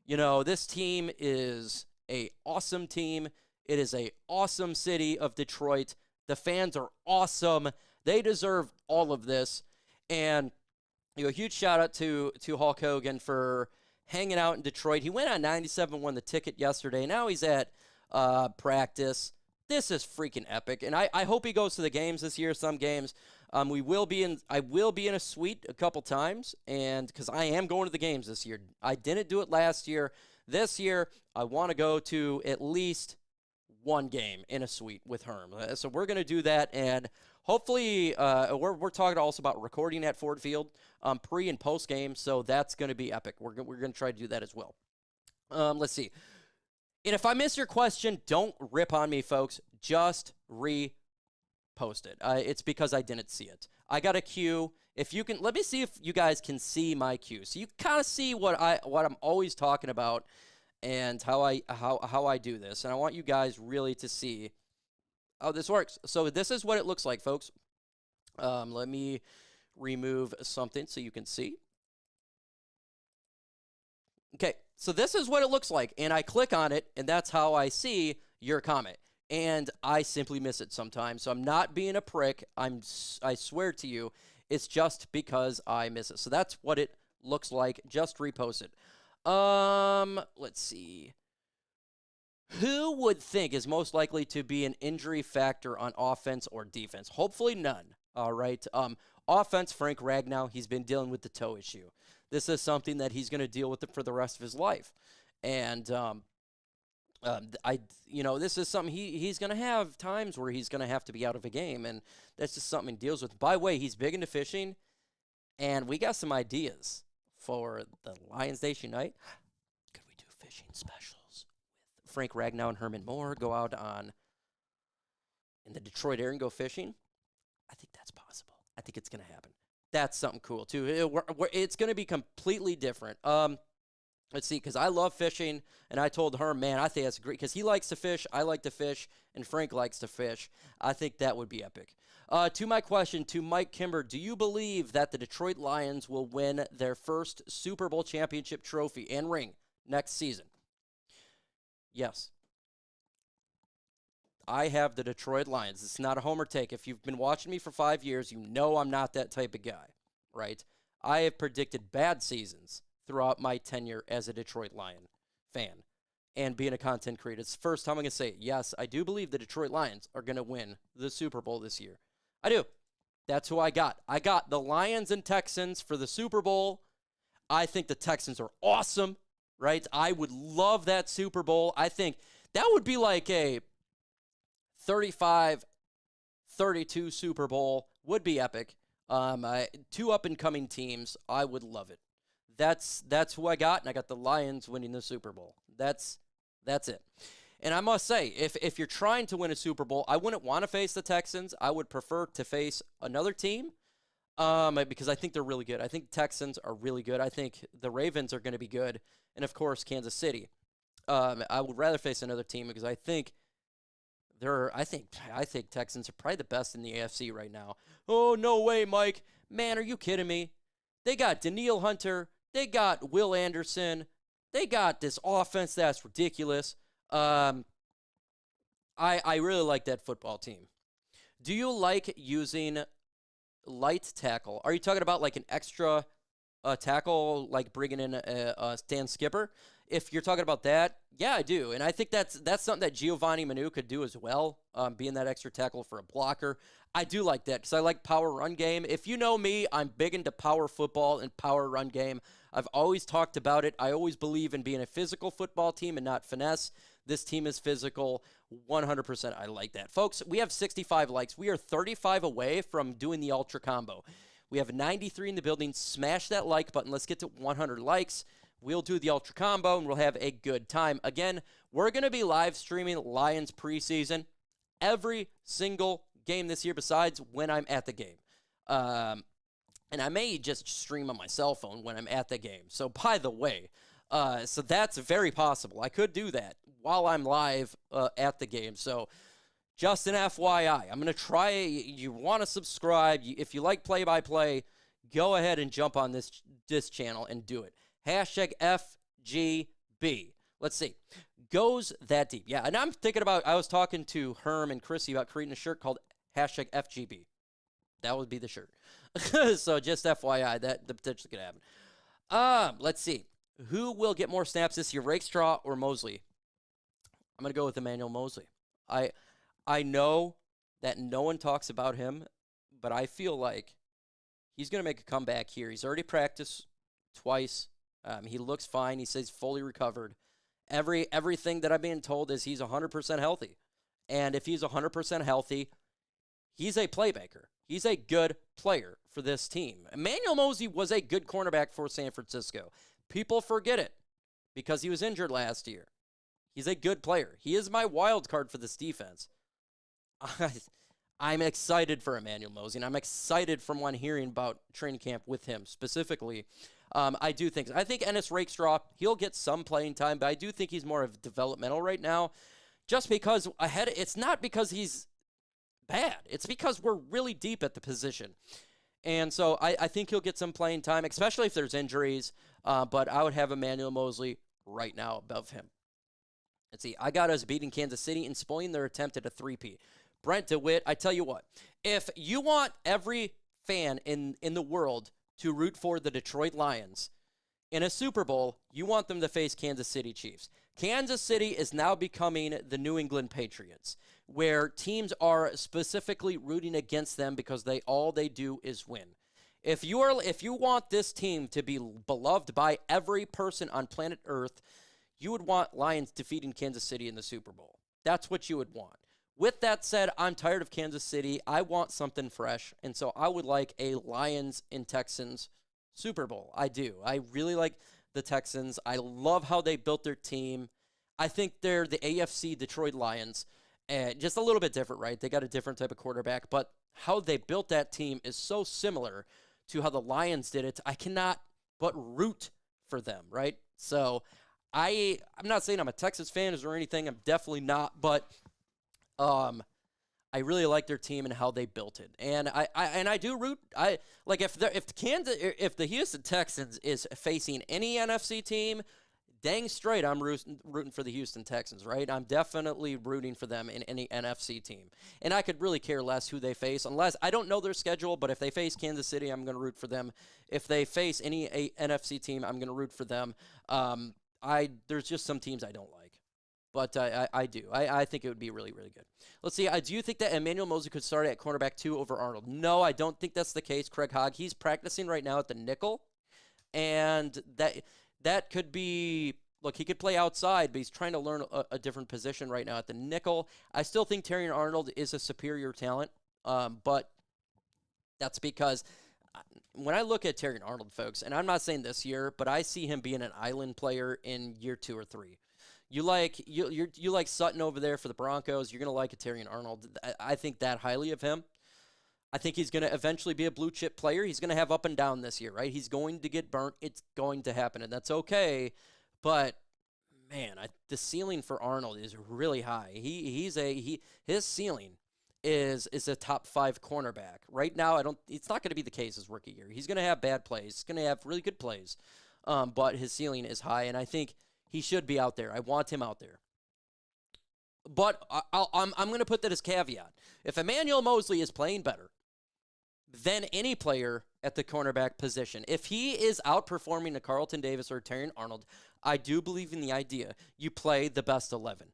This team is a awesome team. It is a awesome city of Detroit. The fans are awesome. They deserve all of this. And a huge shout out to Hulk Hogan for hanging out in Detroit. He went on 97, won the ticket yesterday. Now he's at practice. This is freaking epic. And I hope he goes to the games this year, some games. I will be in a suite a couple times, and because I am going to the games this year. I didn't do it last year. This year, I want to go to at least one game in a suite with Herm. So we're going to do that, and hopefully we're talking also about recording at Ford Field pre and post game, so that's going to be epic. We're going to try to do that as well. Let's see. And if I miss your question, don't rip on me, folks. Just repost it. It's because I didn't see it. I got a queue. If you can, let me see if you guys can see my queue. So you kind of see what I'm always talking about and how I do this. And I want you guys really to see how this works. So this is what it looks like, folks. Let me remove something so you can see. Okay, so this is what it looks like, and I click on it, and that's how I see your comment. And I simply miss it sometimes, so I'm not being a prick. I swear to you, it's just because I miss it. So that's what it looks like. Just repost it. Let's see. Who would think is most likely to be an injury factor on offense or defense? Hopefully none. All right. Offense, Frank Ragnow, he's been dealing with the toe issue. This is something that he's going to deal with for the rest of his life. And this is something he's going to have times where he's going to have to be out of a game, and that's just something he deals with. By the way, he's big into fishing, and we got some ideas for the Lions Nation night. Could we do fishing specials with Frank Ragnow and Herman Moore? Go out in the Detroit area and go fishing? I think that's possible. I think it's going to happen. That's something cool, too. It's going to be completely different. Let's see, because I love fishing, and I told her, man, I think that's great, because he likes to fish, I like to fish, and Frank likes to fish. I think that would be epic. To my question, to Mike Kimber, do you believe that the Detroit Lions will win their first Super Bowl championship trophy and ring next season? Yes. I have the Detroit Lions. It's not a homer take. If you've been watching me for 5 years, you know I'm not that type of guy, right? I have predicted bad seasons throughout my tenure as a Detroit Lion fan and being a content creator. It's the first time I'm going to say it. Yes, I do believe the Detroit Lions are going to win the Super Bowl this year. I do. That's who I got. I got the Lions and Texans for the Super Bowl. I think the Texans are awesome, right? I would love that Super Bowl. I think that would be like a 35-32 Super Bowl. Would be epic. Two up-and-coming teams. I would love it. That's who I got, and I got the Lions winning the Super Bowl. That's it. And I must say, if you're trying to win a Super Bowl, I wouldn't want to face the Texans. I would prefer to face another team because I think they're really good. I think the Texans are really good. I think the Ravens are going to be good. And, of course, Kansas City. I would rather face another team because I think Texans are probably the best in the AFC right now. Oh, no way, Mike. Man, are you kidding me? They got Danielle Hunter. They got Will Anderson. They got this offense that's ridiculous. I really like that football team. Do you like using light tackle? Are you talking about like an extra tackle, like bringing in a Stan Skipper? If you're talking about that, yeah, I do. And I think that's something that Giovanni Manu could do as well, being that extra tackle for a blocker. I do like that because I like power run game. If you know me, I'm big into power football and power run game. I've always talked about it. I always believe in being a physical football team and not finesse. This team is physical, 100%. I like that. Folks, we have 65 likes. We are 35 away from doing the Ultra Combo. We have 93 in the building. Smash that like button. Let's get to 100 likes. We'll do the Ultra Combo, and we'll have a good time. Again, we're going to be live streaming Lions preseason every single game this year besides when I'm at the game. And I may just stream on my cell phone when I'm at the game. So, by the way, so that's very possible. I could do that while I'm live at the game. So, just an FYI, I'm going to try. You want to subscribe. If you like play-by-play, go ahead and jump on this channel and do it. Hashtag FGB. Let's see. Goes that deep. Yeah, and I'm thinking about, I was talking to Herm and Chrissy about creating a shirt called hashtag FGB. That would be the shirt. So just FYI, that potentially could happen. Let's see. Who will get more snaps this year, Rakestraw or Mosley? I'm going to go with Emmanuel Mosley. I know that no one talks about him, but I feel like he's going to make a comeback here. He's already practiced twice. He looks fine. He says fully recovered. Everything that I'm being told is he's 100% healthy. And if he's 100% healthy, he's a playmaker. He's a good player for this team. Emmanuel Mosley was a good cornerback for San Francisco. People forget it because he was injured last year. He's a good player. He is my wild card for this defense. I'm excited for Emmanuel Mosley, and I'm excited from when hearing about training camp with him specifically. I think Ennis Rakestraw, he'll get some playing time, but I do think he's more of developmental right now. Just because it's not because he's bad. It's because we're really deep at the position. And so I think he'll get some playing time, especially if there's injuries. But I would have Emmanuel Mosley right now above him. Let's see. I got us beating Kansas City and spoiling their attempt at a 3-peat. Brent DeWitt, I tell you what, if you want every fan in the world to root for the Detroit Lions in a Super Bowl, you want them to face Kansas City Chiefs. Kansas City is now becoming the New England Patriots, where teams are specifically rooting against them because all they do is win. If you want this team to be beloved by every person on planet Earth, you would want Lions defeating Kansas City in the Super Bowl. That's what you would want. With that said, I'm tired of Kansas City. I want something fresh, and so I would like a Lions and Texans Super Bowl. I do. I really like the Texans. I love how they built their team. I think they're the AFC Detroit Lions, just a little bit different, right? They got a different type of quarterback, but how they built that team is so similar to how the Lions did it, I cannot but root for them, right? So I'm not saying I'm a Texas fan or anything. I'm definitely not, but I really like their team and how they built it, and I do root. If the Houston Texans is facing any NFC team, dang straight I'm rooting for the Houston Texans, right? I'm definitely rooting for them in any NFC team, and I could really care less who they face, unless I don't know their schedule. But if they face Kansas City, I'm going to root for them. If they face any NFC team, I'm going to root for them. There's just some teams I don't like. But I do. I think it would be really, really good. Let's see. Do you think that Emmanuel Mosley could start at cornerback 2 over Arnold? No, I don't think that's the case. Craig Hogg, he's practicing right now at the nickel. And that could be, look, he could play outside, but he's trying to learn a different position right now at the nickel. I still think Terrion Arnold is a superior talent. But that's because when I look at Terrion Arnold, folks, and I'm not saying this year, but I see him being an island player in year 2 or 3. You like Sutton over there for the Broncos. You're going to like a Terrion Arnold. I think that highly of him. I think he's going to eventually be a blue-chip player. He's going to have up and down this year, right? He's going to get burnt. It's going to happen, and that's okay. But, man, the ceiling for Arnold is really high. His ceiling is a top 5 cornerback. Right now, it's not going to be the case his rookie year. He's going to have bad plays. He's going to have really good plays. But his ceiling is high, and I think he should be out there. I want him out there. But I'm going to put that as caveat. If Emmanuel Mosley is playing better than any player at the cornerback position, if he is outperforming a Carlton Davis or Terrion Arnold, I do believe in the idea you play the best 11.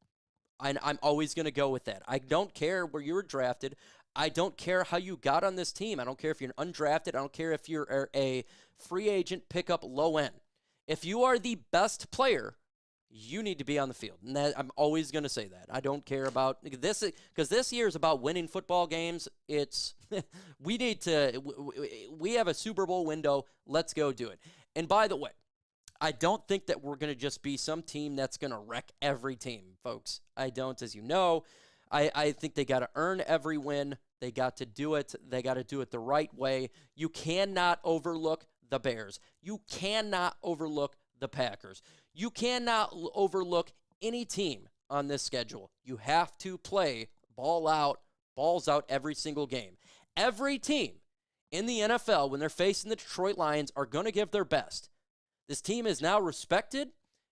I'm always going to go with that. I don't care where you were drafted. I don't care how you got on this team. I don't care if you're undrafted. I don't care if you're a free agent pickup low end. If you are the best player, you need to be on the field. And I'm always going to say that. I don't care about this, because this year is about winning football games. We have a Super Bowl window. Let's go do it. And by the way, I don't think that we're going to just be some team that's going to wreck every team, folks. I don't, as you know. I think they got to earn every win. They got to do it. They got to do it the right way. You cannot overlook the Bears. You cannot overlook the Packers. You cannot overlook any team on this schedule. You have to play balls out every single game. Every team in the NFL, when they're facing the Detroit Lions, are going to give their best. This team is now respected,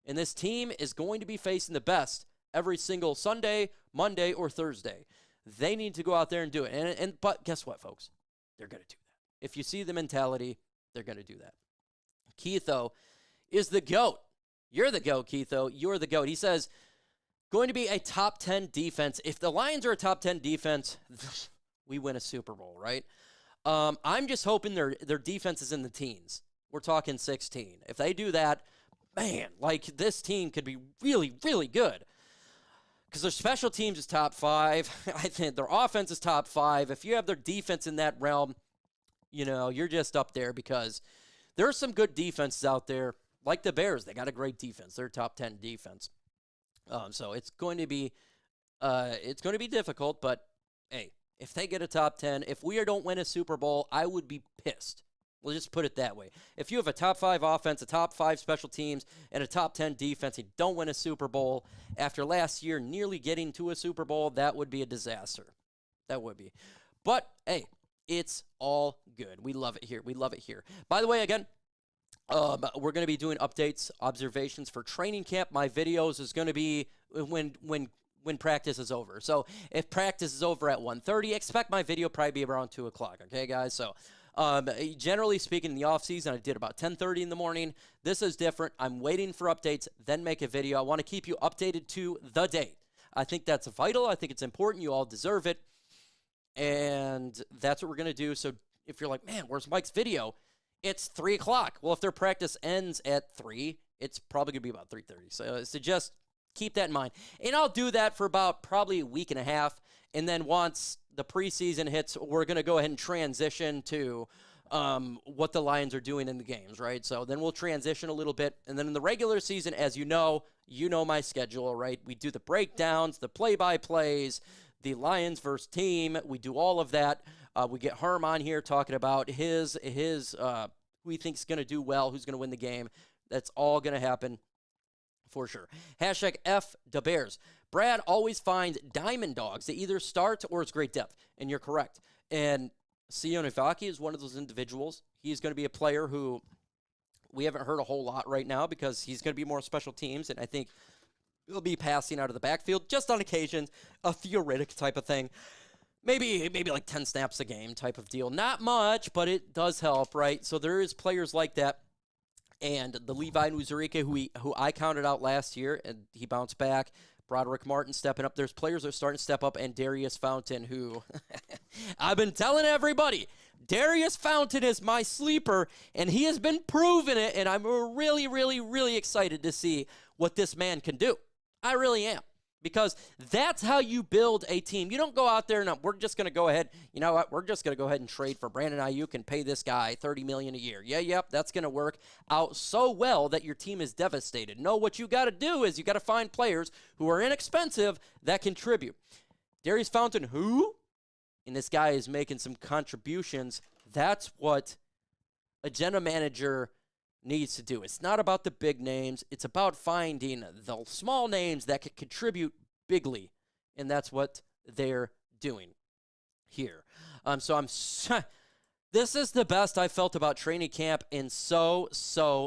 and this team is going to be facing the best every single Sunday, Monday, or Thursday. They need to go out there and do it. But guess what, folks? They're going to do that. If you see the mentality, they're going to do that. Keitho is the GOAT. You're the GOAT, Keitho. You're the GOAT. He says, going to be a top 10 defense. If the Lions are a top 10 defense, we win a Super Bowl, right? I'm just hoping their defense is in the teens. We're talking 16. If they do that, man, this team could be really, really good. Because their special teams is top 5. I think their offense is top 5. If you have their defense in that realm, you're just up there, because there are some good defenses out there. Like the Bears, they got a great defense. They're top 10 defense. So it's going to be difficult, but hey, if they get a top 10, if we don't win a Super Bowl, I would be pissed. We'll just put it that way. If you have a top 5 offense, a top 5 special teams, and a top 10 defense, and don't win a Super Bowl after last year nearly getting to a Super Bowl, that would be a disaster. That would be. But hey, it's all good. We love it here. We love it here. By the way, again, we're going to be doing updates, observations for training camp. My videos is going to be when practice is over. So if practice is over at 1:30, expect my video probably be around 2 o'clock. Okay, guys? So generally speaking, in the offseason, I did about 10:30 in the morning. This is different. I'm waiting for updates, then make a video. I want to keep you updated to the date. I think that's vital. I think it's important. You all deserve it. And that's what we're going to do. So if you're like, man, where's Mike's video? It's 3 o'clock. Well, if their practice ends at 3, it's probably going to be about 3:30. So just keep that in mind. And I'll do that for about probably a week and a half. And then once the preseason hits, we're going to go ahead and transition to what the Lions are doing in the games, right? So then we'll transition a little bit. And then in the regular season, as you know my schedule, right? We do the breakdowns, the play-by-plays, the Lions versus team. We do all of that. We get Herm on here talking about his who he thinks is going to do well, who's going to win the game. That's all going to happen for sure. Hashtag F the Bears. Brad always finds diamond dogs. They either start or it's great depth, and you're correct. And Sione Vaki is one of those individuals. He's going to be a player who we haven't heard a whole lot right now because he's going to be more special teams, and I think he'll be passing out of the backfield just on occasion, a theoretic type of thing. Maybe like 10 snaps a game type of deal. Not much, but it does help, right? So there is players like that. And the Levi Nuzurike, who I counted out last year, and he bounced back. Broderick Martin stepping up. There's players that are starting to step up, and Daurice Fountain, who I've been telling everybody, Daurice Fountain is my sleeper, and he has been proving it, and I'm really, really, really excited to see what this man can do. I really am. Because that's how you build a team. You don't go out there and we're just going to go ahead, you know what, we're just going to go ahead and trade for Brandon Ayuk and pay this guy $30 million a year. Yep, that's going to work out so well that your team is devastated. No, what you got to do is you got to find players who are inexpensive that contribute. Daurice Fountain, who? And this guy is making some contributions. That's what a general manager needs to do. It's not about the big names. It's about finding the small names that can contribute bigly, and that's what they're doing here. This is the best I felt about training camp in so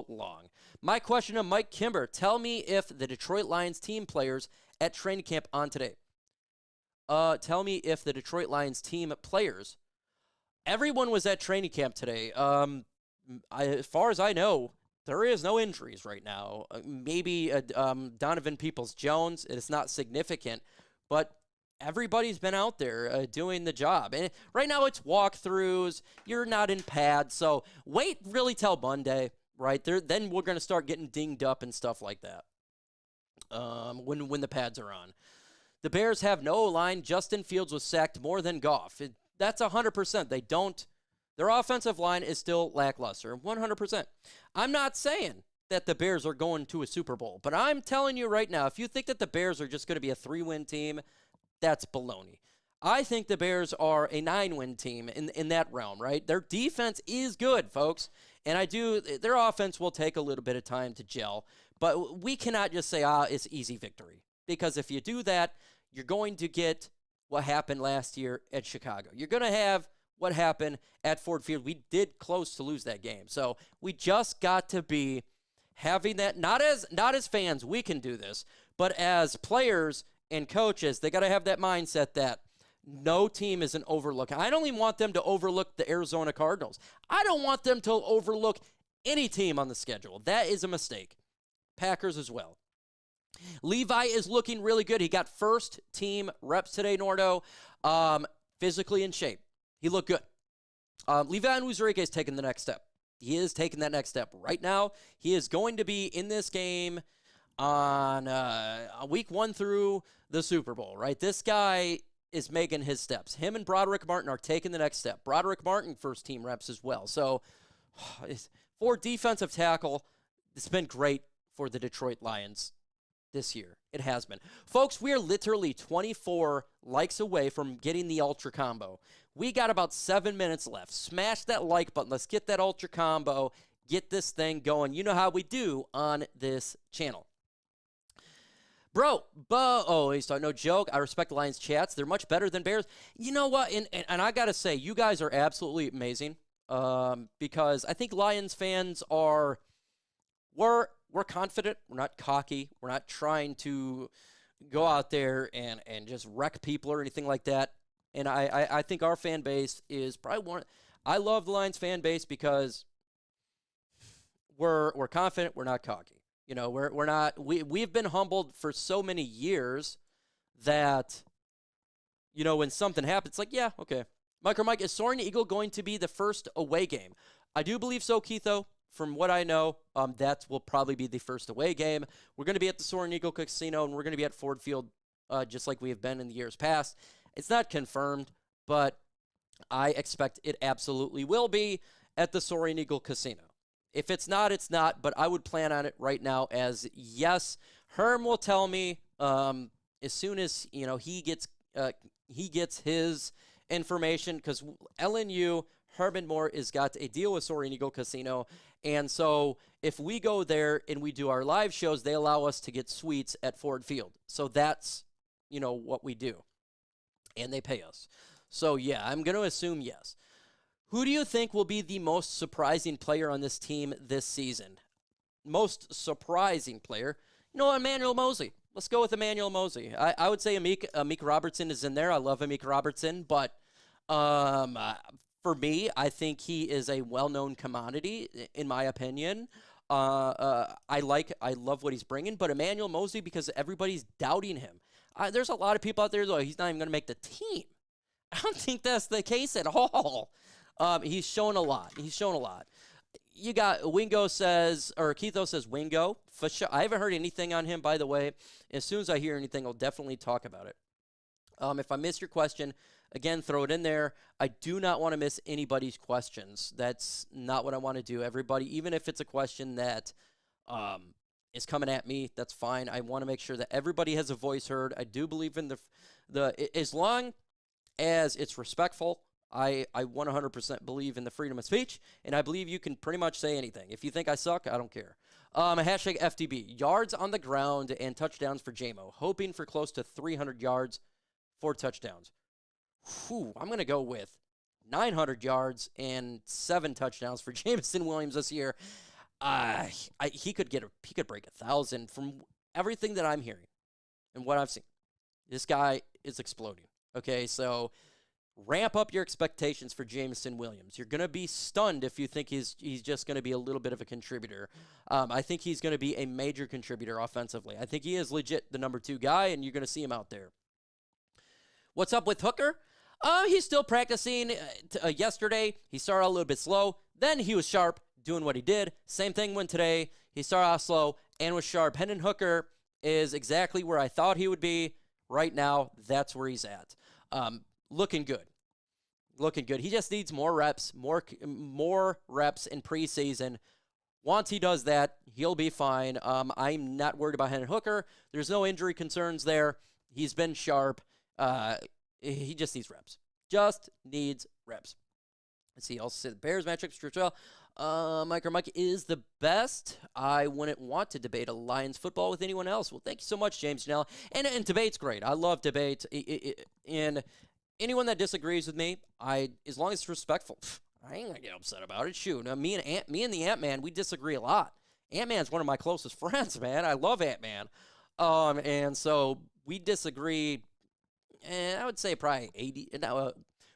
long. My question to Mike Kimber, tell me if the Detroit Lions team players at training camp on today. Tell me if the Detroit Lions team players, everyone was at training camp today. As far as I know, there is no injuries right now. Maybe Donovan Peoples-Jones. It is not significant, but everybody's been out there doing the job. And right now it's walkthroughs. You're not in pads, so wait really till Monday, right? Then we're going to start getting dinged up and stuff like that when the pads are on. The Bears have no line. Justin Fields was sacked more than Goff. That's 100%. They don't. Their offensive line is still lackluster, 100%. I'm not saying that the Bears are going to a Super Bowl, but I'm telling you right now, if you think that the Bears are just going to be a 3-win team, that's baloney. I think the Bears are a 9-win team in that realm, right? Their defense is good, folks, and their offense will take a little bit of time to gel, but we cannot just say, it's easy victory, because if you do that, you're going to get what happened last year at Chicago. You're going to have what happened at Ford Field. We did close to lose that game. So we just got to be having that, not as fans, we can do this, but as players and coaches, they got to have that mindset that no team is an overlook. I don't even want them to overlook the Arizona Cardinals. I don't want them to overlook any team on the schedule. That is a mistake. Packers as well. Levi is looking really good. He got first team reps today, Nordo, physically in shape. He looked good. Levi Nuzurike is taking the next step. He is taking that next step. Right now, he is going to be in this game on week 1 through the Super Bowl, right? This guy is making his steps. Him and Broderick Martin are taking the next step. Broderick Martin, first team reps as well. So for defensive tackle, it's been great for the Detroit Lions this year. It has been. Folks, we are literally 24 likes away from getting the Ultra Combo. We got about 7 minutes left. Smash that like button. Let's get that Ultra Combo. Get this thing going. You know how we do on this channel. Bro, he's talking, no joke. I respect the Lions chats. They're much better than Bears. You know what? And I got to say, you guys are absolutely amazing because I think Lions fans are, we're confident. We're not cocky. We're not trying to go out there and just wreck people or anything like that. And I think our fan base is probably one. I love the Lions fan base because we're confident. We're not cocky. You know, we're not. We've been humbled for so many years that, you know, when something happens, it's like, yeah, okay. Mike, is Soaring Eagle going to be the first away game? I do believe so, Keitho. From what I know, that will probably be the first away game. We're going to be at the Soaring Eagle Casino, and we're going to be at Ford Field just like we have been in the years past. It's not confirmed, but I expect it absolutely will be at the Soaring Eagle Casino. If it's not, it's not, but I would plan on it right now as yes. Herm will tell me as soon as, you know, he gets his information because LNU, Herman Moore has got a deal with Soaring Eagle Casino. And so if we go there and we do our live shows, they allow us to get suites at Ford Field. So that's, what we do. And they pay us. So, yeah, I'm going to assume yes. Who do you think will be the most surprising player on this team this season? Most surprising player? Emmanuel Mosley. Let's go with Emmanuel Mosley. I would say Amik Robertson is in there. I love Amik Robertson, but for me, I think he is a well-known commodity, in my opinion. I love what he's bringing, but Emmanuel Mosley, because everybody's doubting him. There's a lot of people out there, though, he's not even going to make the team. I don't think that's the case at all. He's shown a lot. You got Wingo says, or Keitho says Wingo. For sure. I haven't heard anything on him, by the way. As soon as I hear anything, I'll definitely talk about it. If I miss your question, again, throw it in there. I do not want to miss anybody's questions. That's not what I want to do. Everybody, even if it's a question that is coming at me, that's fine. I want to make sure that everybody has a voice heard. I do believe in as long as it's respectful, I 100% believe in the freedom of speech, and I believe you can pretty much say anything. If you think I suck, I don't care. Hashtag FDB, yards on the ground and touchdowns for JMO. Hoping for close to 300 yards, 4 touchdowns. Whew, I'm going to go with 900 yards and 7 touchdowns for Jameson Williams this year. He could break 1,000 from everything that I'm hearing and what I've seen. This guy is exploding. Okay, so ramp up your expectations for Jameson Williams. You're going to be stunned if you think he's just going to be a little bit of a contributor. I think he's going to be a major contributor offensively. I think he is legit the number 2 guy, and you're going to see him out there. What's up with Hooker? He's still practicing. Yesterday, he started a little bit slow. Then he was sharp, doing what he did. Same thing when today. He started off slow and was sharp. Hendon Hooker is exactly where I thought he would be. Right now, that's where he's at. Looking good. He just needs more reps, more reps in preseason. Once he does that, he'll be fine. I'm not worried about Hendon Hooker. There's no injury concerns there. He's been sharp. He just needs reps. Let's see. I'll say the Bears matchups. Mike is the best. I wouldn't want to debate a Lions football with anyone else. Well, thank you so much, James Janelle. And debate's great. I love debate. And anyone that disagrees with me, as long as it's respectful, I ain't gonna get upset about it. Shoot, me and the Ant-Man, we disagree a lot. Ant-Man's one of my closest friends, man. I love Ant-Man. And so we disagree. And I would say probably 80. Now,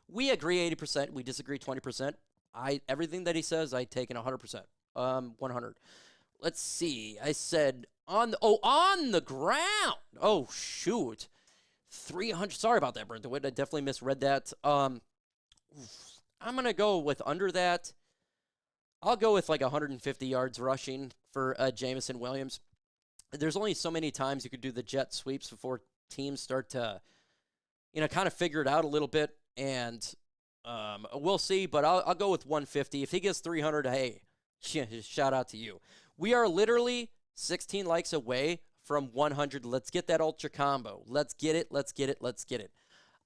we agree 80%. We disagree 20%. Everything that he says, I take in 100%. 100. Let's see. I said on the ground. Oh shoot. 300. Sorry about that, Brent. I definitely misread that. I'm gonna go with under that. I'll go with like 150 yards rushing for Jameson Williams. There's only so many times you could do the jet sweeps before teams start to, kind of figure it out a little bit. And we'll see, but I'll go with 150. If he gets 300, hey, shout out to you. We are literally 16 likes away from 100. Let's get that ultra combo. Let's get it.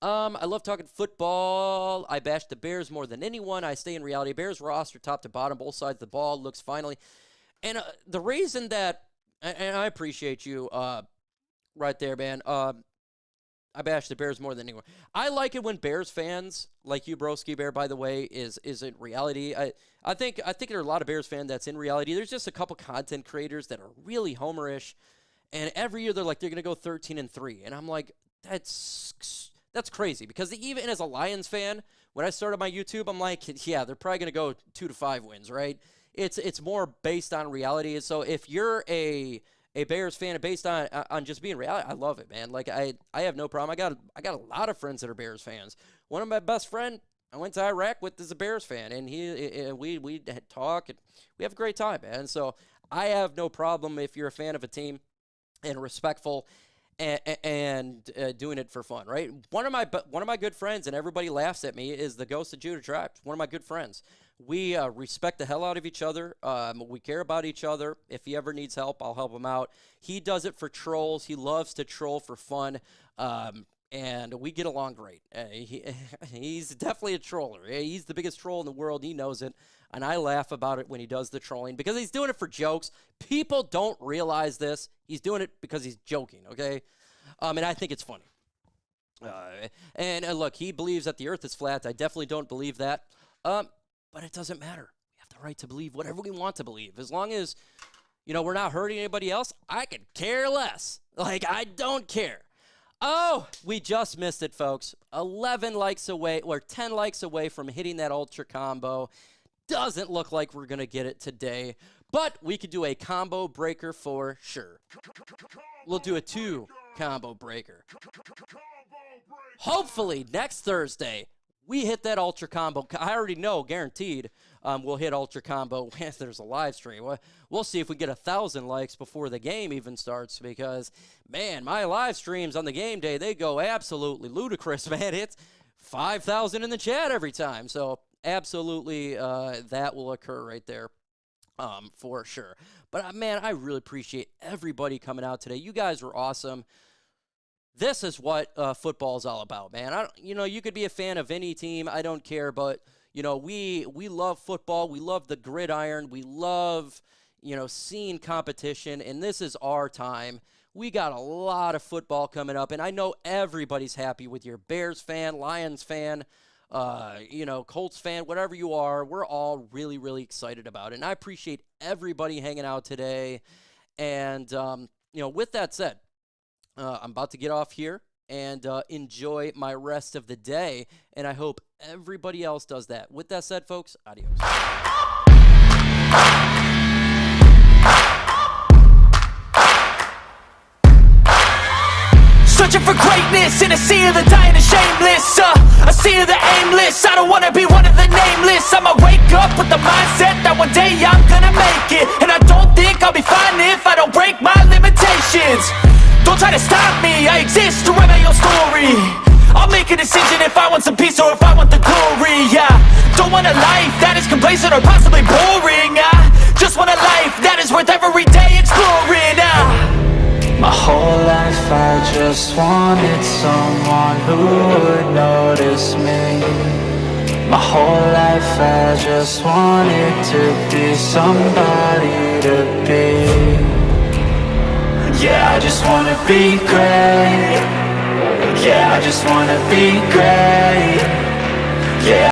I love talking football. I bash the Bears more than anyone. I stay in reality. Bears roster top to bottom, both sides of the ball. Looks finally. And the reason that, and I appreciate you right there, man. I bash the Bears more than anyone. I like it when Bears fans, like you, Broski Bear, by the way, is in reality. I think there are a lot of Bears fans that's in reality. There's just a couple content creators that are really homerish, and every year they're like, they're going to go 13-3. And I'm like, that's crazy. Because even as a Lions fan, when I started my YouTube, I'm like, yeah, they're probably going to go 2-5 wins, right? It's more based on reality. And so if you're a Bears fan based on just being reality, I love it, man. Like I have no problem. I got a lot of friends that are Bears fans. One of my best friend I went to Iraq with is a Bears fan, and we talk and we have a great time, man. So I have no problem if you're a fan of a team and respectful and doing it for fun, right? One of my good friends, and everybody laughs at me, is the Ghost of Judah Tribe. One of my good friends. We respect the hell out of each other. We care about each other. If he ever needs help, I'll help him out. He does it for trolls. He loves to troll for fun. and we get along great. He's definitely a troller. He's the biggest troll in the world. He knows it, and I laugh about it when he does the trolling because he's doing it for jokes. People don't realize this. He's doing it because he's joking, okay? And I think it's funny. And look, he believes that the earth is flat. I definitely don't believe that. But it doesn't matter. We have the right to believe whatever we want to believe. As long as, we're not hurting anybody else, I could care less. Like, I don't care. Oh, we just missed it, folks. 11 likes away, or 10 likes away from hitting that ultra combo. Doesn't look like we're going to get it today, but we could do a combo breaker for sure. We'll do a 2 combo breaker. Hopefully, next Thursday, we hit that ultra combo. I already know, guaranteed, we'll hit ultra combo if there's a live stream. We'll see if we get 1,000 likes before the game even starts because, man, my live streams on the game day, they go absolutely ludicrous, man. It's 5,000 in the chat every time. So, absolutely, that will occur right there for sure. But, man, I really appreciate everybody coming out today. You guys were awesome. This is what football is all about, man. You could be a fan of any team. I don't care, but, we love football. We love the gridiron. We love, seeing competition, and this is our time. We got a lot of football coming up, and I know everybody's happy with your Bears fan, Lions fan, Colts fan, whatever you are. We're all really, really excited about it, and I appreciate everybody hanging out today. And, with that said, I'm about to get off here and enjoy my rest of the day, and I hope everybody else does that. With that said, folks, adios. Searching for greatness in a sea of the dying and shameless, a sea of the aimless. I don't wanna be one of the nameless. I'ma wake up with the mindset that one day I'm gonna make it, and I don't think I'll be fine if I don't break my limitations. Don't try to stop me, I exist to write my own story. I'll make a decision if I want some peace or if I want the glory. Yeah, don't want a life that is complacent or possibly boring. I just want a life that is worth every day exploring. My whole life I just wanted someone who would notice me. My whole life I just wanted to be somebody to be. Yeah, I just wanna be great. Yeah, I just wanna be great. Yeah.